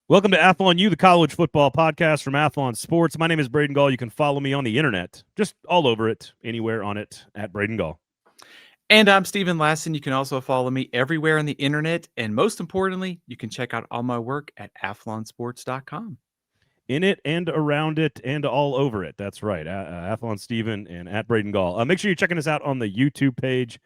Welcome to Athlon U, the college football podcast from Athlon Sports. My name is Braden Gall. You can follow me on the internet, just all over it, anywhere on it, at Braden Gall. And I'm Stephen Lassan. You can also follow me everywhere on the internet. And most importantly, you can check out all my work at athlonsports.com. In it and around it and all over it. That's right. Athlon Stephen and at Braden Gall. Make sure you're checking us out on the YouTube page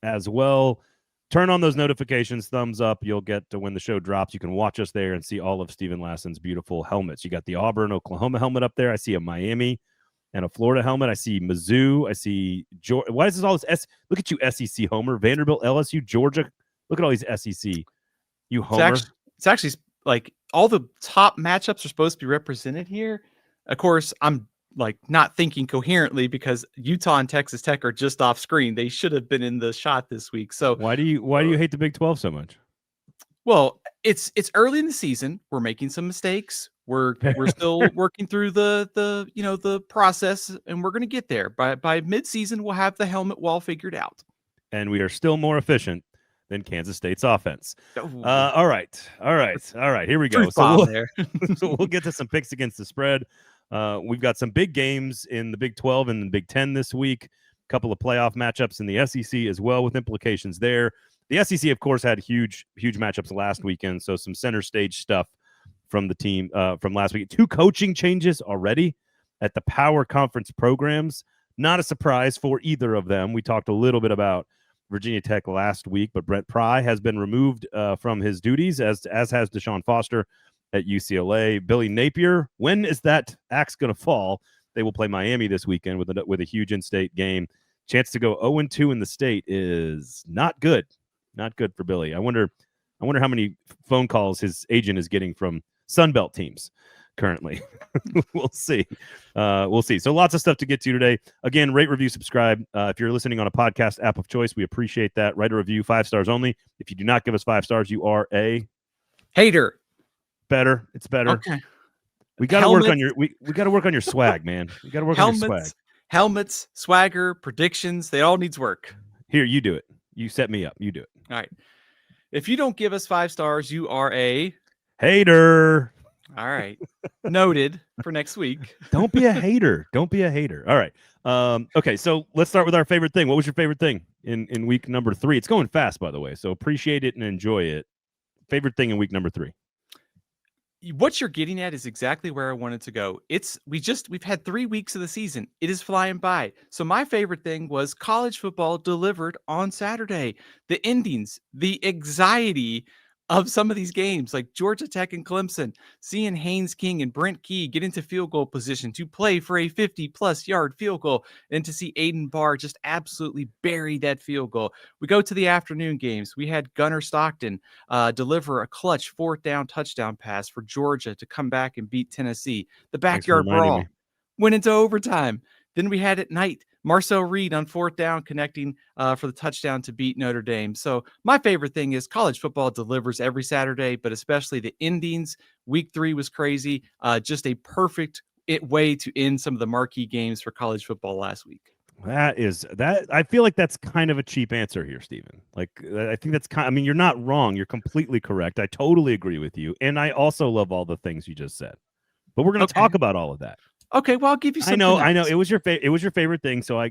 as well. Turn on those notifications, thumbs up. You'll get to when the show drops. You can watch us there and see all of Stephen Lassan's beautiful helmets. You got the Auburn, Oklahoma helmet up there. I see a Miami and a Florida helmet. I see Mizzou. I see Georgia. Why is this all this? Look at you, SEC homer. Vanderbilt, LSU, Georgia. Look at all these SEC. You homer. It's actually like all the top matchups are supposed to be represented here. Of course, I'm like not thinking coherently because Utah and Texas Tech are just off screen. They should have been in the shot this week. So why do you hate the Big 12 so much? Well, it's early in the season. We're making some mistakes. We're still working through the process, and we're going to get there. By midseason, we'll have the helmet well figured out. And we are still more efficient than Kansas State's offense. All right. Here we go. So we'll get to some picks against the spread. We've got some big games in the Big 12 and the Big 10 this week. A couple of playoff matchups in the SEC as well, with implications there. The SEC, of course, had huge matchups last weekend, so some center stage stuff from the team from last week. 2 coaching changes already at the power conference programs. Not a surprise for either of them. We talked a little bit about Virginia Tech last week, but Brent Pry has been removed from his duties, as has Deshaun Foster at UCLA. Billy Napier, when is that axe going to fall? They will play Miami this weekend with a huge in-state game. Chance to go 0-2 in the state is not good. Not good for Billy. I wonder how many phone calls his agent is getting from Sunbelt teams currently. We'll see. So lots of stuff to get to today. Again, rate, review, subscribe. If you're listening on a podcast app of choice, we appreciate that. Write a review, 5 stars only. If you do not give us 5 stars, you are a hater. Better. It's better. Okay. We got to work on your we got to work on your swag, man. We got to work on your swag. Helmets, swagger, predictions, they all needs work. Here, you do it. You set me up. You do it. All right. If you don't give us 5 stars, you are a hater. All right. Noted for next week. Don't be a hater. Don't be a hater. All right. Okay, so let's start with our favorite thing. What was your favorite thing in week number 3? It's going fast, by the way, so appreciate it and enjoy it. Favorite thing in week number 3. What you're getting at is exactly where I wanted to go. We've had 3 weeks of the season. It is flying by. So my favorite thing was college football delivered on Saturday. The endings, the anxiety of some of these games, like Georgia Tech and Clemson, seeing Haynes King and Brent Key get into field goal position to play for a 50-plus yard field goal, and to see Aiden Barr just absolutely bury that field goal. We go to the afternoon games. We had Gunnar Stockton deliver a clutch 4th down touchdown pass for Georgia to come back and beat Tennessee. The backyard brawl went into overtime. Then we had at night Marcel Reed on 4th down connecting for the touchdown to beat Notre Dame. So my favorite thing is college football delivers every Saturday, but especially the endings. Week 3 was crazy. Just a perfect way to end some of the marquee games for college football last week. I feel like that's kind of a cheap answer here, Stephen. Like, I think that's you're not wrong. You're completely correct. I totally agree with you. And I also love all the things you just said. But we're going to talk about all of that. Okay, well, I'll give you something. I know. It was your favorite thing, so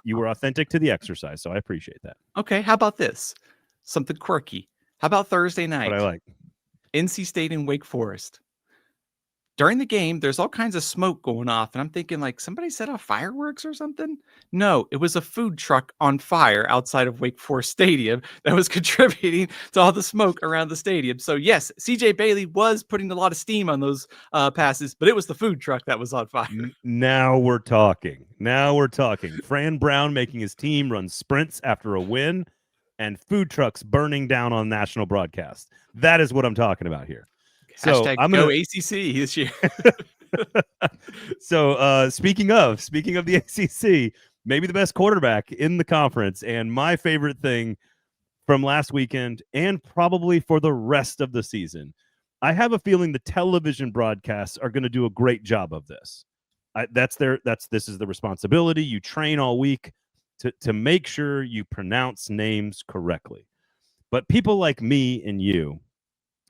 you were authentic to the exercise, so I appreciate that. Okay, how about this? Something quirky. How about Thursday night? What I like. NC State and Wake Forest. During the game, there's all kinds of smoke going off, and I'm thinking, like, somebody set off fireworks or something? No, it was a food truck on fire outside of Wake Forest Stadium that was contributing to all the smoke around the stadium. So, yes, CJ Bailey was putting a lot of steam on those passes, but it was the food truck that was on fire. Now we're talking. Fran Brown making his team run sprints after a win, and food trucks burning down on national broadcast. That is what I'm talking about here. So I'm going to ACC this year. So speaking of the ACC, maybe the best quarterback in the conference, and my favorite thing from last weekend and probably for the rest of the season. I have a feeling the television broadcasts are going to do a great job of this. This is the responsibility. You train all week to make sure you pronounce names correctly. But people like me and you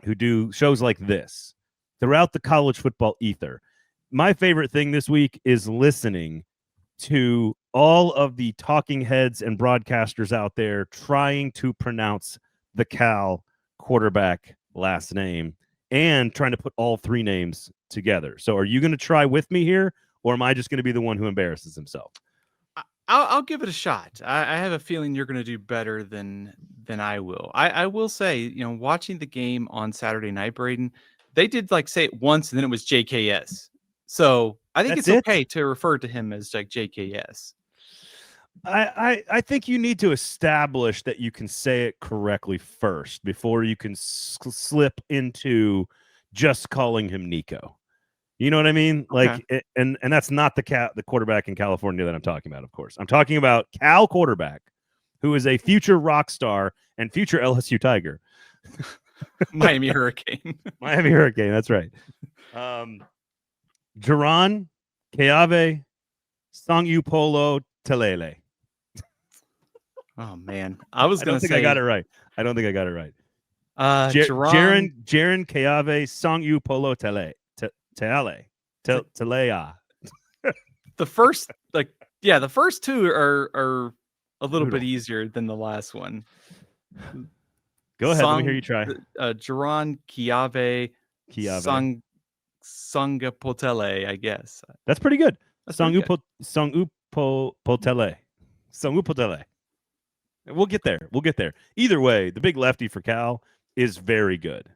who do shows like this, throughout the college football ether. My favorite thing this week is listening to all of the talking heads and broadcasters out there trying to pronounce the Cal quarterback last name and trying to put all three names together. So are you going to try with me here, or am I just going to be the one who embarrasses himself? I'll give it a shot. I have a feeling you're going to do better than I will. I will say, watching the game on Saturday night, Braden, they did say it once and then it was JKS. So I think it's okay to refer to him as like JKS. I think you need to establish that you can say it correctly first before you can slip into just calling him Nico. You know what I mean? Okay. And that's not the quarterback in California that I'm talking about, of course. I'm talking about Cal quarterback, who is a future rock star and future LSU Tiger. Miami Hurricane. Miami Hurricane, that's right. Jaron Keave Songupolo Telele. Oh man, I don't think I got it right. Jaron Keave Songupolo Telele. Telea. The first two are a little bit easier than the last one. Go ahead, let me hear you try. Jaron Keave Songupotele, I guess. That's pretty good. Songupotele. We'll get there. Either way, the big lefty for Cal is very good.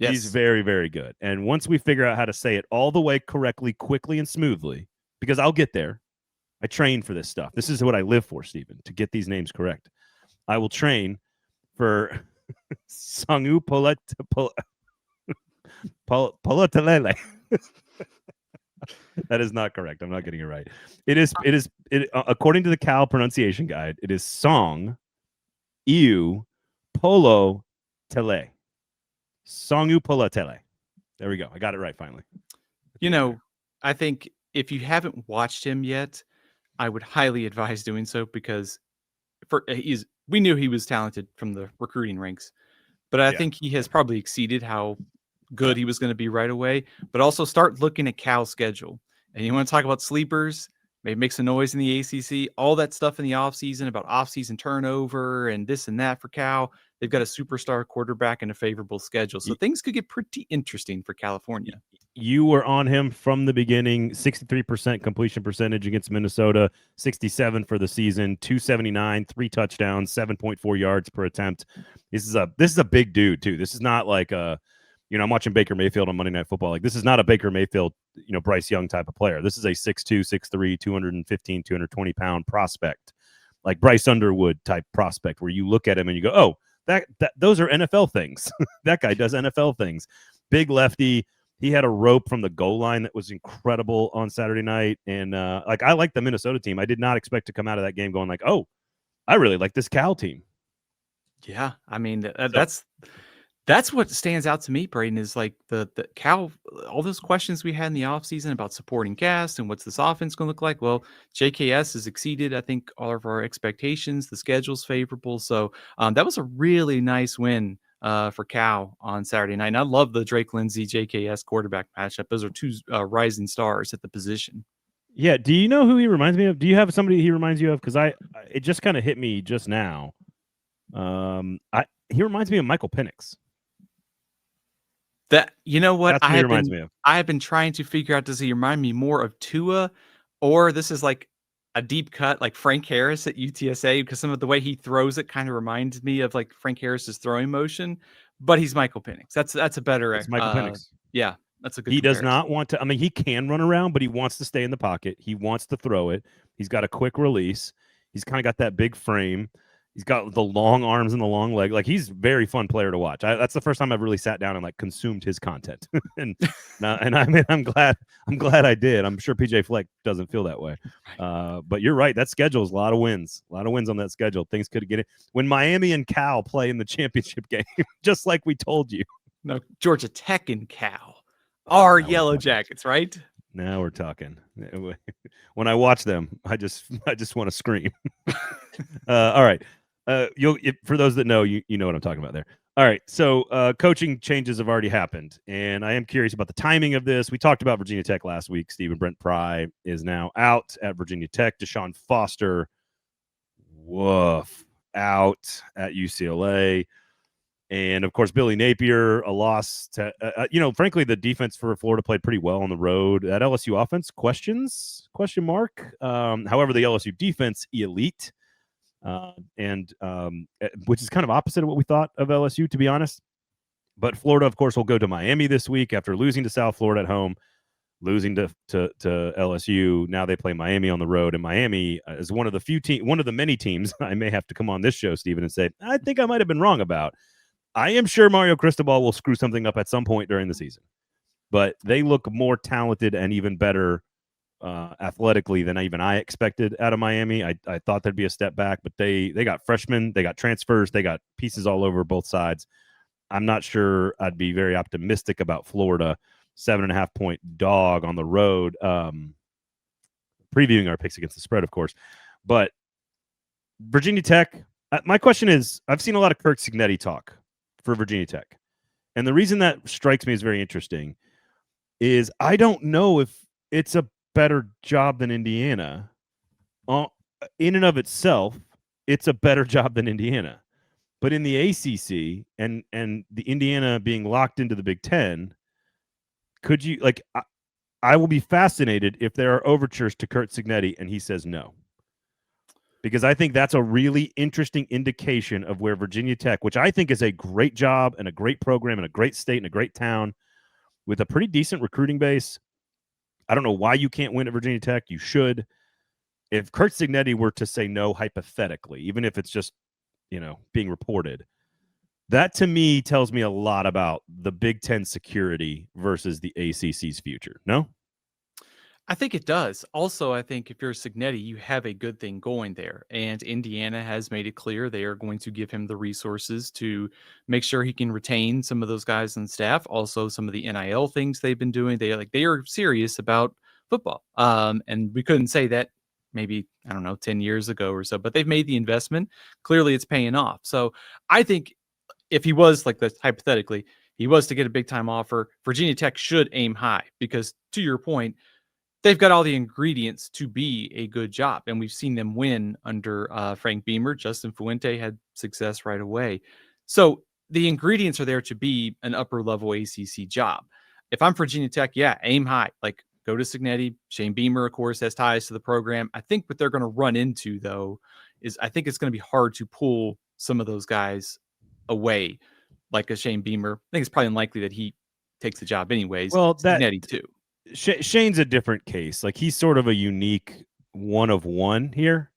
Yes. He's very, very good. And once we figure out how to say it all the way correctly, quickly, and smoothly, because I'll get there. I train for this stuff. This is what I live for, Stephen, to get these names correct. I will train for Sangu Polotelele. That is not correct. I'm not getting it right. It is according to the Cal pronunciation guide, it is Song Iu Polo Tele. Songu Polo Tele. There we go. I got it right finally. I think if you haven't watched him yet, I would highly advise doing so because we knew he was talented from the recruiting ranks, but I think he has probably exceeded how good he was going to be right away. But also start looking at Cal's schedule. And you want to talk about sleepers, maybe make some noise in the ACC, all that stuff in the offseason about offseason turnover and this and that for Cal. They've got a superstar quarterback and a favorable schedule. So things could get pretty interesting for California. You were on him from the beginning, 63% completion percentage against Minnesota, 67 for the season, 279, 3 touchdowns, 7.4 yards per attempt. This is a big dude too. This is not like I'm watching Baker Mayfield on Monday Night Football. Like, this is not a Baker Mayfield, Bryce Young type of player. This is a 6'2", 6'3", 215, 220-pound prospect, like Bryce Underwood type prospect, where you look at him and you go, oh, that those are NFL things. That guy does NFL things. Big lefty. He had a rope from the goal line that was incredible on Saturday night. And I like the Minnesota team. I did not expect to come out of that game going like, oh, I really like this Cal team. Yeah, I mean, that's what stands out to me, Braden, is like the Cal, all those questions we had in the offseason about supporting cast and what's this offense going to look like. Well, JKS has exceeded, I think, all of our expectations. The schedule's favorable. So that was a really nice win for Cal on Saturday night. And I love the Drake Lindsey JKS quarterback matchup. Those are two rising stars at the position. Yeah. Do you know who he reminds me of? Do you have somebody he reminds you of? Because it just kind of hit me just now. He reminds me of Michael Penix. That, you know what? That's what he reminds me of. I have been trying to figure out, does he remind me more of Tua, or this is like a deep cut like Frank Harris at UTSA, because some of the way he throws it kind of reminds me of like Frank Harris's throwing motion, but he's Michael Penix. That's a better. It's Michael Penix. Yeah, that's a good. He does not want to. I mean, he can run around, but he wants to stay in the pocket. He wants to throw it. He's got a quick release. He's kind of got that big frame. He's got the long arms and the long leg. Like, he's a very fun player to watch. That's the first time I've really sat down and like consumed his content. and I mean, I'm glad I did. I'm sure PJ Fleck doesn't feel that way. But you're right. That schedule is a lot of wins on that schedule. Things could get it when Miami and Cal play in the championship game, just like we told you. No, Georgia Tech and Cal are Yellow Jackets, right? Now we're talking. When I watch them, I just want to scream. All right. For those that know, you know what I'm talking about there. All right, so coaching changes have already happened, and I am curious about the timing of this. We talked about Virginia Tech last week. Stephen Brent Pry is now out at Virginia Tech. Deshaun Foster, out at UCLA. And, of course, Billy Napier, a loss to frankly, the defense for Florida played pretty well on the road. That LSU offense, question mark. However, the LSU defense, elite. Which is kind of opposite of what we thought of LSU, to be honest. But Florida, of course, will go to Miami this week after losing to South Florida at home, losing to LSU. Now they play Miami on the road, and Miami is one of the many teams I may have to come on this show, Stephen, and say, I think I might have been wrong about. I am sure Mario Cristobal will screw something up at some point during the season, but they look more talented and even better athletically than even I expected out of Miami. I thought there'd be a step back, but they got freshmen, they got transfers, they got pieces all over both sides. I'm not sure I'd be very optimistic about Florida. 7.5 point dog on the road. Previewing our picks against the spread, of course. But Virginia Tech, my question is, I've seen a lot of Kirk Cignetti talk for Virginia Tech. And the reason that strikes me as very interesting is I don't know if it's a better job than Indiana. In and of itself, it's a better job than Indiana. But in the ACC and the Indiana being locked into the Big Ten, could you I will be fascinated if there are overtures to Kurt Cignetti and he says no. Because I think that's a really interesting indication of where Virginia Tech, which I think is a great job and a great program and a great state and a great town with a pretty decent recruiting base. I don't know why you can't win at Virginia Tech. You should. If Kurt Cignetti were to say no hypothetically, even if it's just, being reported, that to me tells me a lot about the Big Ten security versus the ACC's future. No? I think it does. Also, I think if you're Cignetti, you have a good thing going there. And Indiana has made it clear they are going to give him the resources to make sure he can retain some of those guys on staff. Also, some of the NIL things they've been doing. They are serious about football. And we couldn't say that maybe, 10 years ago or so, but they've made the investment. Clearly it's paying off. So I think if he was hypothetically, he was to get a big time offer, Virginia Tech should aim high because to your point, they've got all the ingredients to be a good job. And we've seen them win under Frank Beamer. Justin Fuente had success right away. So the ingredients are there to be an upper level ACC job. If I'm Virginia Tech, aim high. Go to Cignetti. Shane Beamer, of course, has ties to the program. I think what they're going to run into, though, is I think it's going to be hard to pull some of those guys away, like a Shane Beamer. I think it's probably unlikely that he takes the job anyways. Well, Cignetti, too. Shane's a different case. He's sort of a unique one of one here,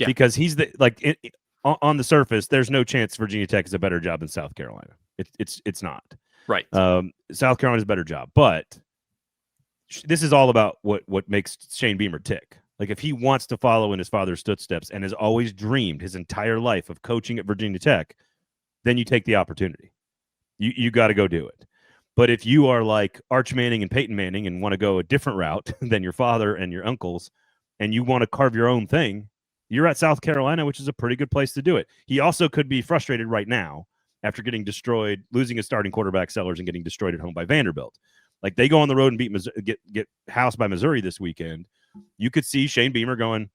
because he's on the surface. There's no chance Virginia Tech is a better job than South Carolina. It's not right. South Carolina's a better job, but this is all about what makes Shane Beamer tick. If he wants to follow in his father's footsteps and has always dreamed his entire life of coaching at Virginia Tech, then you take the opportunity. You got to go do it. But if you are like Arch Manning and Peyton Manning and want to go a different route than your father and your uncles, and you want to carve your own thing, you're at South Carolina, which is a pretty good place to do it. He also could be frustrated right now after getting destroyed, losing his starting quarterback Sellers and getting destroyed at home by Vanderbilt. They go on the road and beat Missouri, get housed by Missouri this weekend. You could see Shane Beamer going,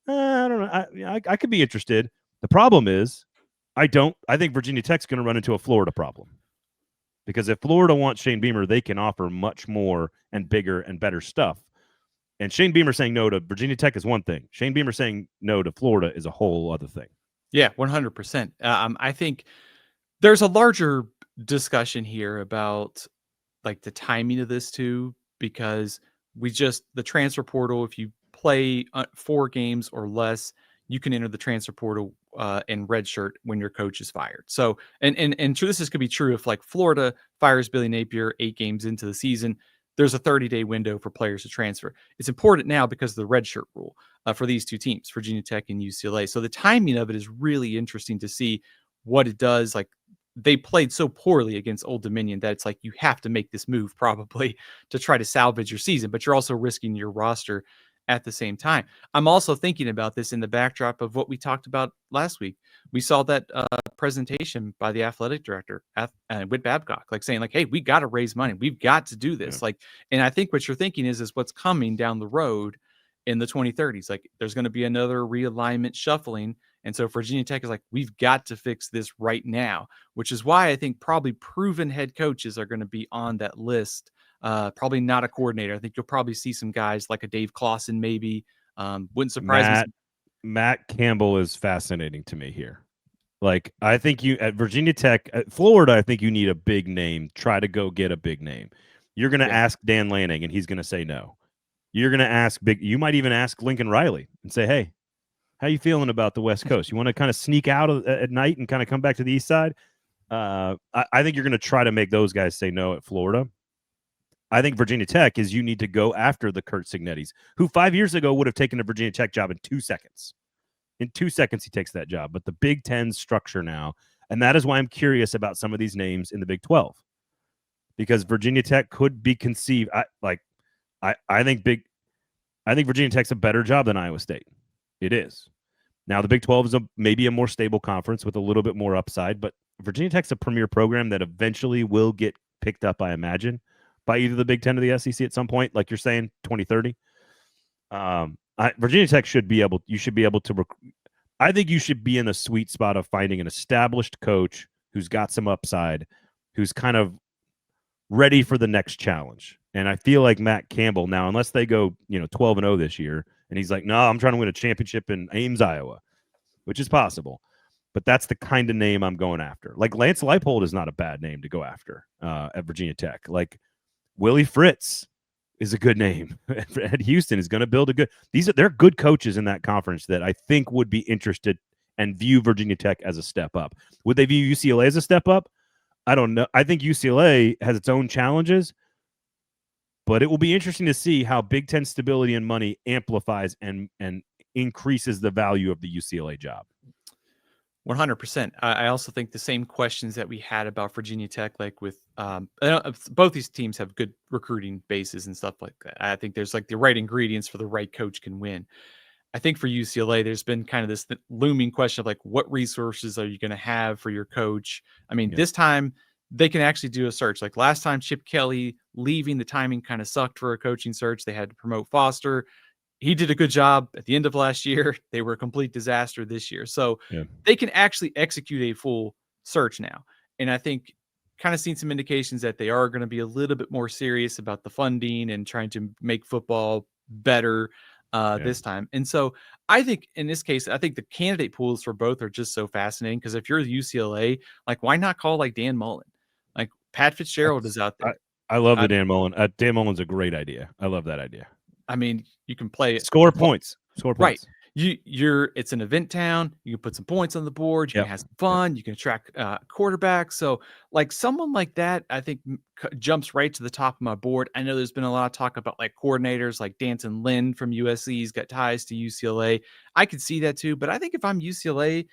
I don't know. I could be interested. The problem is, I think Virginia Tech's going to run into a Florida problem. Because if Florida wants Shane Beamer, they can offer much more and bigger and better stuff. And Shane Beamer saying no to Virginia Tech is one thing. Shane Beamer saying no to Florida is a whole other thing. Yeah, 100%. I think there's a larger discussion here about the timing of this too, because the transfer portal, if you play 4 games or less, you can enter the transfer portal in redshirt when your coach is fired. So, and true, this could be true if Florida fires Billy Napier 8 games into the season. There's a 30-day window for players to transfer. It's important now because of the redshirt rule for these 2 teams, Virginia Tech and UCLA. So the timing of it is really interesting to see what it does. They played so poorly against Old Dominion that it's you have to make this move probably to try to salvage your season, but you're also risking your roster. at the same time. I'm also thinking about this in the backdrop of what we talked about last week. We saw that presentation by the athletic director, Whit Babcock, like saying like, hey, we got to raise money. We've got to do this. Like, and I think what you're thinking is what's coming down the road in the 2030s. Like there's going to be another realignment shuffling. And so Virginia Tech is like, we've got to fix this right now, which is why I think probably proven head coaches are going to be on that list. Probably not a coordinator. I think you'll probably see some guys like a Dave Clawson, maybe. Wouldn't surprise me. Matt Campbell is fascinating to me here. Like, I think you at Virginia Tech, at Florida, I think you need a big name. Try to go get a big name. You're going to ask Dan Lanning, and he's going to say no. You're going to ask you might even ask Lincoln Riley and say, hey, how you feeling about the West Coast? You want to kind of sneak out at night and kind of come back to the East Side? I think you're going to try to make those guys say no at Florida. I think Virginia Tech is you need to go after the Curt Cignettis, who 5 years ago would have taken a Virginia Tech job in 2 seconds. In 2 seconds, he takes that job. But the Big Ten structure now, and that is why I'm curious about some of these names in the Big 12, because Virginia Tech could be conceived. I think Virginia Tech's a better job than Iowa State. It is. Now, the Big 12 is maybe a more stable conference with a little bit more upside, but Virginia Tech's a premier program that eventually will get picked up, I imagine, by either the Big Ten or the SEC at some point, like you're saying, 2030. Virginia Tech should be able to I think you should be in the sweet spot of finding an established coach who's got some upside, who's kind of ready for the next challenge. And I feel like Matt Campbell now, unless they go 12-0 this year, and he's like, no, I'm trying to win a championship in Ames, Iowa, which is possible. But that's the kind of name I'm going after. Like Lance Leipold is not a bad name to go after at Virginia Tech. Like Willie Fritz is a good name. Ed Houston is going to build a good. They're good coaches in that conference that I think would be interested and view Virginia Tech as a step up. Would they view UCLA as a step up? I don't know. I think UCLA has its own challenges, but it will be interesting to see how Big Ten stability and money amplifies and increases the value of the UCLA job. 100%. I also think the same questions that we had about Virginia Tech, like with both these teams have good recruiting bases and stuff like that. I think there's like the right ingredients for the right coach can win. I think for UCLA, there's been kind of this looming question of like, what resources are you going to have for your coach? I mean, this time they can actually do a search. Like last time, Chip Kelly leaving, the timing kind of sucked for a coaching search. They had to promote Foster. He did a good job at the end of last year. They were a complete disaster this year. So they can actually execute a full search now. And I think kind of seen some indications that they are going to be a little bit more serious about the funding and trying to make football better this time. And so I think in this case, I think the candidate pools for both are just so fascinating, because if you're UCLA, like why not call like Dan Mullen? Like Pat Fitzgerald is out there. I love the Dan Mullen. Dan Mullen's a great idea. I love that idea. I mean, you can play it. Score points. Right. It's an event town. You can put some points on the board. You can have some fun. You can attract quarterbacks. So like someone like that, I think jumps right to the top of my board. I know there's been a lot of talk about like coordinators like Danton Lynn from USC. He's got ties to UCLA. I could see that too. But I think if I'm UCLA,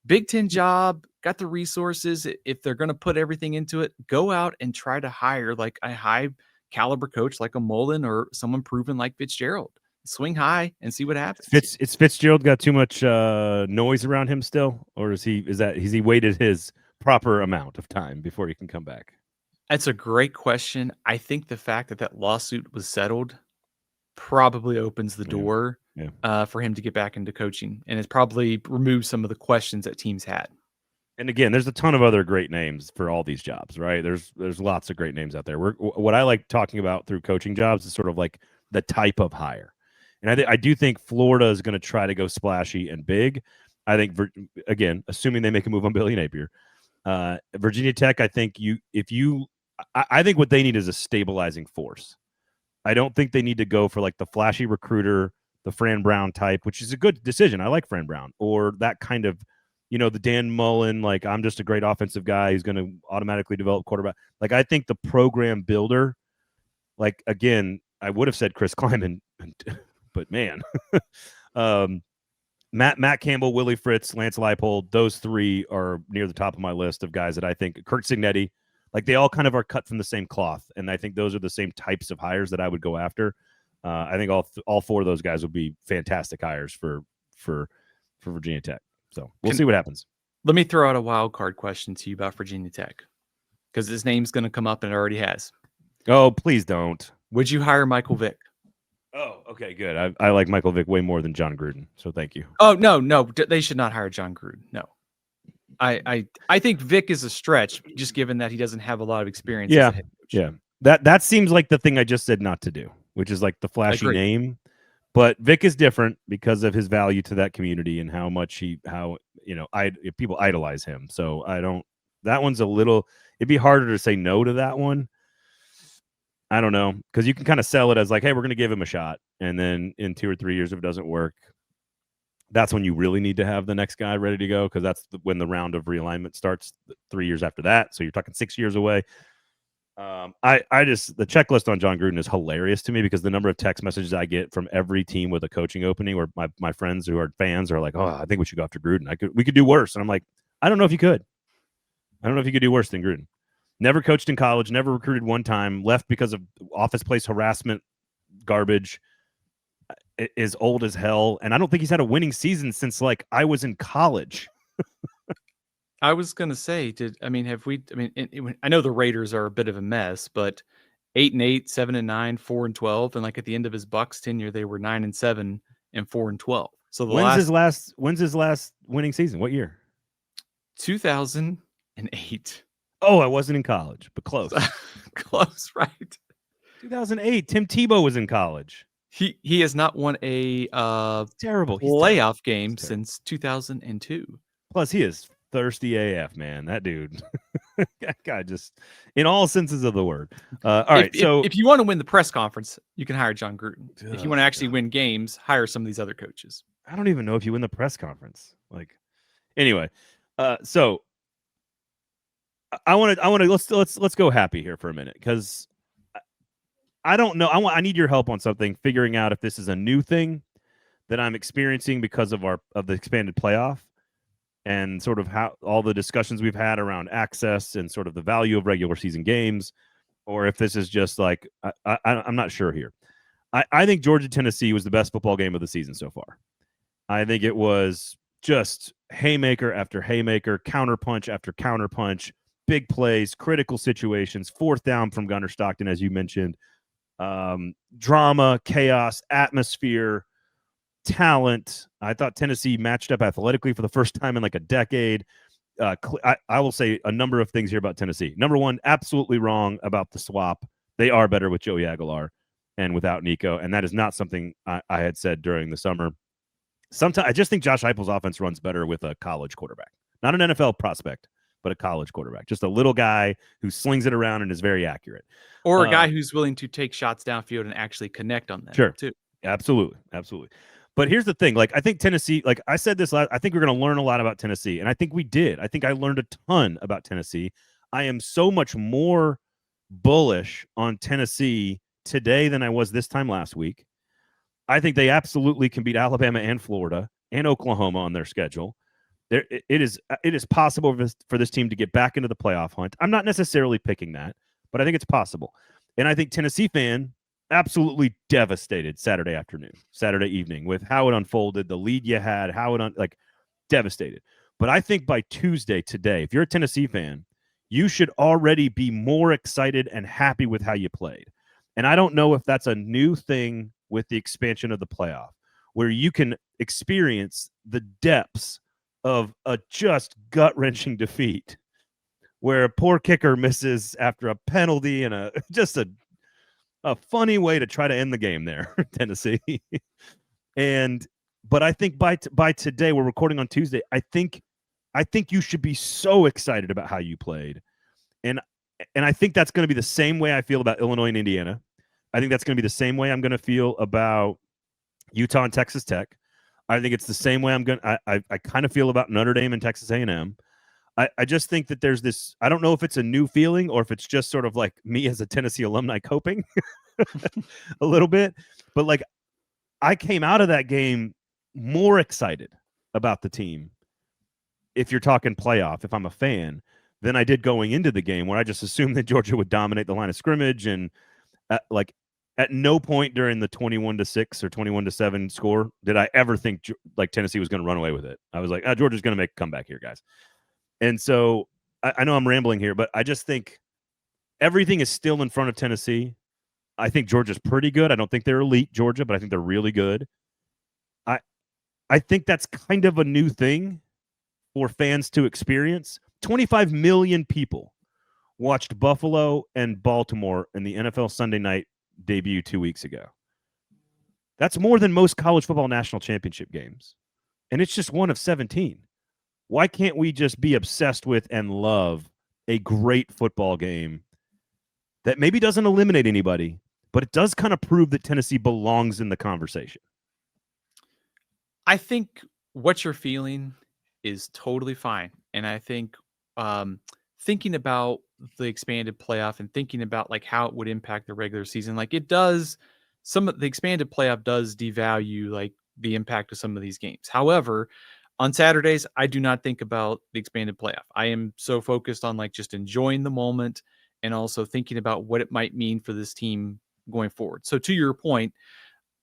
Big Ten job, got the resources. If they're going to put everything into it, go out and try to hire like a high caliber coach like a Mullen or someone proven like Fitzgerald. Swing high and see what happens. Is Fitzgerald got too much noise around him still, or has he waited his proper amount of time before he can come back? That's a great question. I think the fact that lawsuit was settled probably opens the door for him to get back into coaching, and it's probably removed some of the questions that teams had. And again, there's a ton of other great names for all these jobs, right? There's lots of great names out there. What I like talking about through coaching jobs is sort of like the type of hire. And I do think Florida is going to try to go splashy and big. I think, again, assuming they make a move on Billy Napier, Virginia Tech, I think I think what they need is a stabilizing force. I don't think they need to go for like the flashy recruiter, the Fran Brown type, which is a good decision. I like Fran Brown, or that kind of, the Dan Mullen, like I'm just a great offensive guy who's going to automatically develop quarterback. Like I think the program builder, like again, I would have said Chris Kleiman, but man, Matt Campbell, Willie Fritz, Lance Leipold, those three are near the top of my list of guys that I think. Curt Cignetti, like they all kind of are cut from the same cloth, and I think those are the same types of hires that I would go after. I think all four of those guys would be fantastic hires for Virginia Tech. So we'll see what happens. Let me throw out a wild card question to you about Virginia Tech, because his name's going to come up and it already has. Oh, please don't. Would you hire Michael Vick? Oh, okay, good. I like Michael Vick way more than John Gruden, so thank you. Oh, no, they should not hire John Gruden. No. I think Vick is a stretch, just given that he doesn't have a lot of experience as a head coach. Yeah. That seems like the thing I just said not to do, which is like the flashy name. But Vick is different because of his value to that community and how much people idolize him. So that one's it'd be harder to say no to that one. I don't know, because you can kind of sell it as like, hey, we're going to give him a shot. And then in 2 or 3 years, if it doesn't work, that's when you really need to have the next guy ready to go, because that's when the round of realignment starts 3 years after that. So you're talking 6 years away. The checklist on John Gruden is hilarious to me, because the number of text messages I get from every team with a coaching opening, where my friends who are fans are like, oh, I think we should go after Gruden. We could do worse. And I'm like, I don't know if you could. I don't know if you could do worse than Gruden. Never coached in college, never recruited one time, left because of office place harassment, garbage, is old as hell. And I don't think he's had a winning season since like I was in college. I was going to say, I know the Raiders are a bit of a mess, but 8-8, 7-9, 4-12. And like at the end of his Bucs tenure, they were 9-7 and 4-12. So when's his last winning season? What year? 2008. Oh, I wasn't in college, but close. Close, right? 2008. Tim Tebow was in college. He has not won a playoff game since 2002. Plus, he is thirsty AF, man. That dude. That guy just, in all senses of the word. All right, so if you want to win the press conference, you can hire John Gruden. If you want to actually win games, hire some of these other coaches. I don't even know if you win the press conference. Like, anyway, so I want to let's go happy here for a minute, because I don't know. I need your help on something, figuring out if this is a new thing that I'm experiencing because of the expanded playoff and sort of how all the discussions we've had around access and sort of the value of regular season games, or if this is just like I'm not sure here. I think Georgia-Tennessee was the best football game of the season so far. I think it was just haymaker after haymaker, counterpunch after counterpunch, big plays, critical situations, 4th down from Gunnar Stockton, as you mentioned, drama, chaos, atmosphere, talent. I thought Tennessee matched up athletically for the first time in like a decade. I will say a number of things here about Tennessee. Number one, absolutely wrong about the swap. They are better with Joey Aguilar and without Nico, and that is not something I had said during the summer. Sometimes I just think Josh Heupel's offense runs better with a college quarterback, not an NFL prospect, but a college quarterback, just a little guy who slings it around and is very accurate. Or a guy who's willing to take shots downfield and actually connect on them. Sure. Too. Absolutely. But here's the thing. Like, I think Tennessee, like I said this last, I think we're going to learn a lot about Tennessee. And I think we did. I think I learned a ton about Tennessee. I am so much more bullish on Tennessee today than I was this time last week. I think they absolutely can beat Alabama and Florida and Oklahoma on their schedule. It is possible for this team to get back into the playoff hunt. I'm not necessarily picking that, but I think it's possible. And I think Tennessee fan absolutely devastated Saturday evening with how it unfolded, the lead you had, devastated. But I think by Tuesday today, if you're a Tennessee fan, you should already be more excited and happy with how you played. And I don't know if that's a new thing with the expansion of the playoff, where you can experience the depths of a just gut-wrenching defeat, where a poor kicker misses after a penalty and a funny way to try to end the game there, Tennessee. But I think by today, we're recording on Tuesday, I think you should be so excited about how you played. And I think that's going to be the same way I feel about Illinois and Indiana. I think that's going to be the same way I'm going to feel about Utah and Texas Tech. I think it's the same way I kind of feel about Notre Dame and Texas A&M. I just think that there's this, I don't know if it's a new feeling or if it's just sort of like me as a Tennessee alumni coping a little bit. But like, I came out of that game more excited about the team, if you're talking playoff, if I'm a fan, than I did going into the game, where I just assumed that Georgia would dominate the line of scrimmage. And At no point during the 21-6 or 21-7 score did I ever think like Tennessee was going to run away with it. I was like, Georgia's going to make a comeback here, guys. And so I know I'm rambling here, but I just think everything is still in front of Tennessee. I think Georgia's pretty good. I don't think they're elite, Georgia, but I think they're really good. I think that's kind of a new thing for fans to experience. 25 million people watched Buffalo and Baltimore in the NFL Sunday night debut 2 weeks ago. That's more than most college football national championship games. And it's just one of 17. Why can't we just be obsessed with and love a great football game that maybe doesn't eliminate anybody, but it does kind of prove that Tennessee belongs in the conversation? I think what you're feeling is totally fine. And I think thinking about the expanded playoff and thinking about like how it would impact the regular season, like it does, some of the expanded playoff does devalue like the impact of some of these games. However, on Saturdays, I do not think about the expanded playoff. I am so focused on like just enjoying the moment and also thinking about what it might mean for this team going forward. So to your point,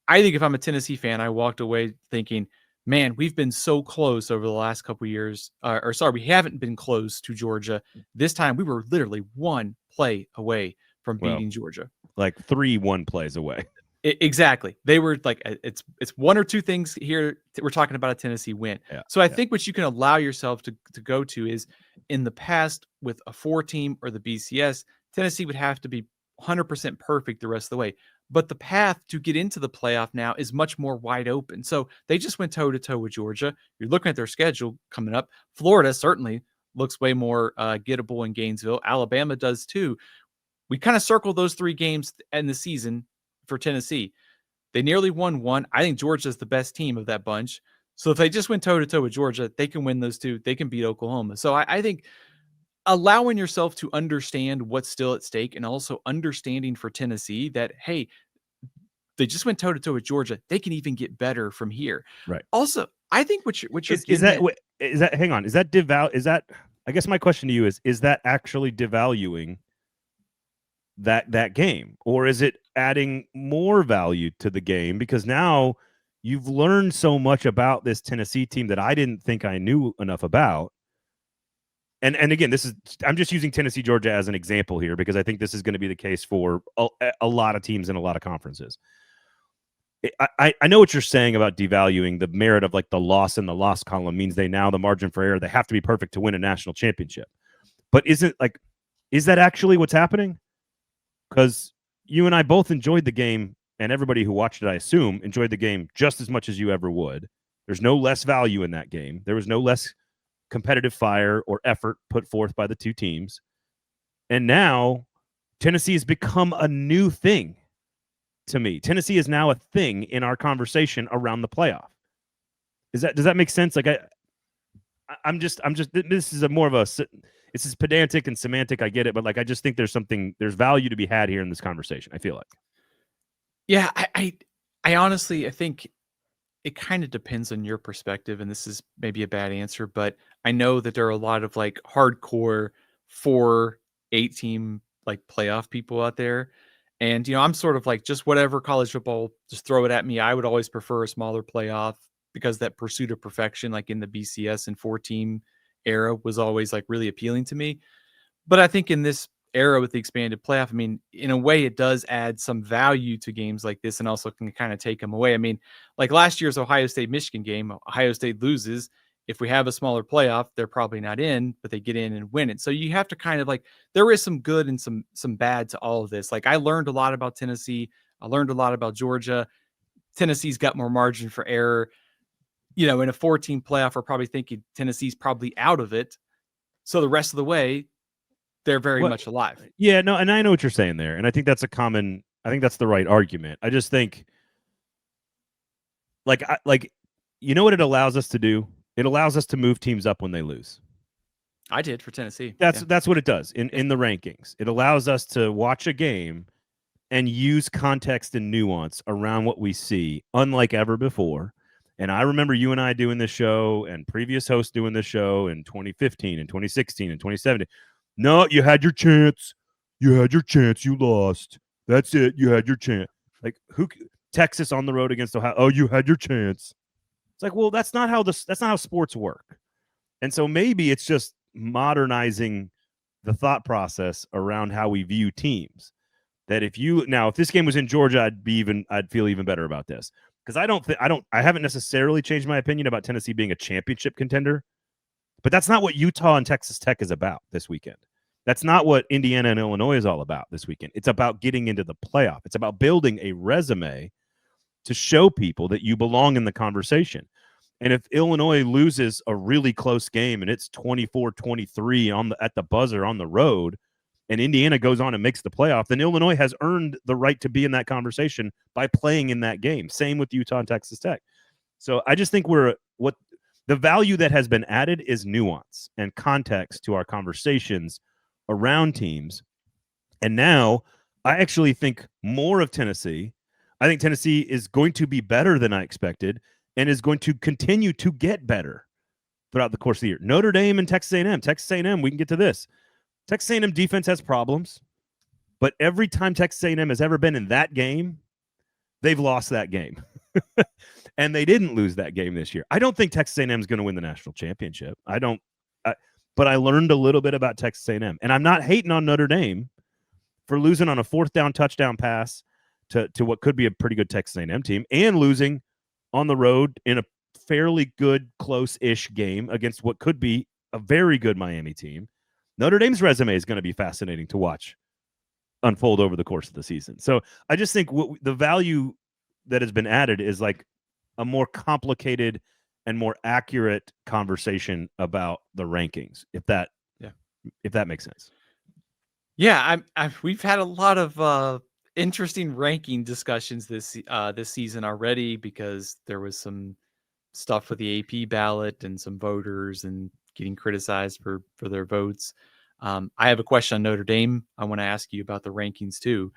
I think if I'm a Tennessee fan, I walked away thinking, man, we've been so close over the last couple of years. We haven't been close to Georgia. This time we were literally one play away from beating Georgia. Like 3-1 plays away. Exactly. They were like, it's one or two things here. We're talking about a Tennessee win. Yeah, so I think what you can allow yourself to go to is in the past with a 4-team or the BCS, Tennessee would have to be 100% perfect the rest of the way. But the path to get into the playoff now is much more wide open. So they just went toe-to-toe with Georgia. You're looking at their schedule coming up. Florida certainly looks way more gettable in Gainesville. Alabama does too. We kind of circled those 3 games in the season for Tennessee. They nearly won one. I think Georgia's the best team of that bunch. So if they just went toe-to-toe with Georgia, they can win those 2. They can beat Oklahoma. So I think allowing yourself to understand what's still at stake and also understanding for Tennessee that, hey, they just went toe-to-toe with Georgia. They can even get better from here. Right. Also, I think what you're hang on. Is that I guess my question to you is that actually devaluing that game? Or is it adding more value to the game? Because now you've learned so much about this Tennessee team that I didn't think I knew enough about. And again, I'm just using Tennessee, Georgia as an example here because I think this is going to be the case for a lot of teams in a lot of conferences. I know what you're saying about devaluing the merit of like the loss in the loss column means the margin for error, they have to be perfect to win a national championship. But is that actually what's happening? Because you and I both enjoyed the game, and everybody who watched it, I assume, enjoyed the game just as much as you ever would. There's no less value in that game. There was no less competitive fire or effort put forth by the 2 teams. And now Tennessee has become a new thing to me. Tennessee is now a thing in our conversation around the playoff. Does that make sense? Like I'm just this is this is pedantic and semantic. I get it, but like I just think there's value to be had here in this conversation. I feel like. Yeah, I honestly I think it kind of depends on your perspective, and this is maybe a bad answer, but I know that there are a lot of like hardcore 4-8-team like playoff people out there. And, I'm sort of like just whatever college football, just throw it at me. I would always prefer a smaller playoff because that pursuit of perfection, like in the BCS and 4-team era, was always like really appealing to me. But I think in this era with the expanded playoff, I mean, in a way, it does add some value to games like this and also can kind of take them away. I mean, like last year's Ohio State-Michigan game, Ohio State loses. If we have a smaller playoff, they're probably not in, but they get in and win it. So you have to kind of like, there is some good and some bad to all of this. Like I learned a lot about Tennessee. I learned a lot about Georgia. Tennessee's got more margin for error. In a 4-team playoff, we're probably thinking Tennessee's probably out of it. So the rest of the way, they're very much alive. Yeah, no, and I know what you're saying there. And I think that's I think that's the right argument. I just think like what it allows us to do? It allows us to move teams up when they lose. I did for Tennessee. That's what it does in the rankings. It allows us to watch a game and use context and nuance around what we see, unlike ever before. And I remember you and I doing this show and previous hosts doing this show in 2015 and 2016 and 2017. No, you had your chance. You had your chance. You lost. That's it. You had your chance. Like Texas on the road against Ohio. Oh, you had your chance. It's like, well, that's not how sports work. And so maybe it's just modernizing the thought process around how we view teams. That if this game was in Georgia, I'd feel even better about this. Because I haven't necessarily changed my opinion about Tennessee being a championship contender, but that's not what Utah and Texas Tech is about this weekend. That's not what Indiana and Illinois is all about this weekend. It's about getting into the playoff. It's about building a resume to show people that you belong in the conversation. And if Illinois loses a really close game and it's 24-23 at the buzzer on the road, and Indiana goes on and makes the playoff, then Illinois has earned the right to be in that conversation by playing in that game. Same with Utah and Texas Tech. So I just think the value that has been added is nuance and context to our conversations around teams. And now I actually think more of Tennessee. I think Tennessee is going to be better than I expected and is going to continue to get better throughout the course of the year. Notre Dame and Texas A&M. Texas A&M, we can get to this. Texas A&M defense has problems, but every time Texas A&M has ever been in that game, they've lost that game. And they didn't lose that game this year. I don't think Texas A&M is going to win the national championship. But I learned a little bit about Texas A&M. And I'm not hating on Notre Dame for losing on a 4th down touchdown pass to what could be a pretty good Texas A&M team and losing on the road in a fairly good, close-ish game against what could be a very good Miami team. Notre Dame's resume is going to be fascinating to watch unfold over the course of the season. So I just think the value that has been added is like a more complicated and more accurate conversation about the rankings, if that makes sense. Yeah, we've had a lot of interesting ranking discussions this season already because there was some stuff with the AP ballot and some voters and getting criticized for their votes. I have a question on Notre Dame. I want to ask you about the rankings too.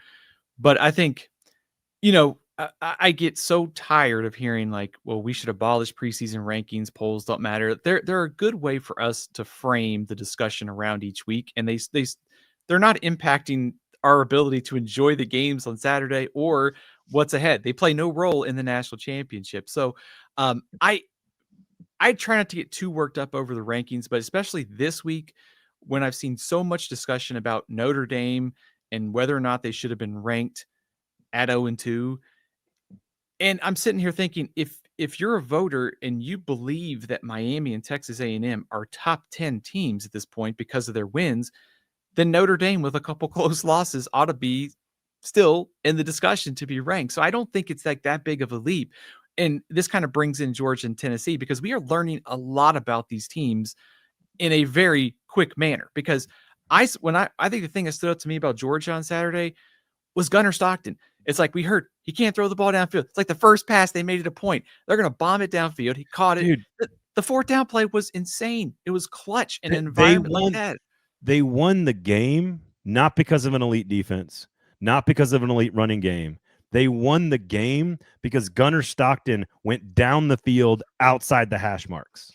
But I think, I get so tired of hearing like, well, we should abolish preseason rankings. Polls don't matter. They're a good way for us to frame the discussion around each week. And they're not impacting our ability to enjoy the games on Saturday or what's ahead. They play no role in the national championship. So I try not to get too worked up over the rankings, but especially this week when I've seen so much discussion about Notre Dame and whether or not they should have been ranked at 0-2. And I'm sitting here thinking, if you're a voter and you believe that Miami and Texas A&M are top 10 teams at this point because of their wins, then Notre Dame with a couple close losses ought to be still in the discussion to be ranked. So I don't think it's like that big of a leap. And this kind of brings in Georgia and Tennessee because we are learning a lot about these teams in a very quick manner. Because I think the thing that stood out to me about Georgia on Saturday was Gunnar Stockton. It's like we heard he can't throw the ball downfield. It's like the first pass they made it a point. They're going to bomb it downfield. He caught it. Dude, the 4th down play was insane. It was clutch in an environment like that. They won the game not because of an elite defense, not because of an elite running game. They won the game because Gunnar Stockton went down the field outside the hash marks.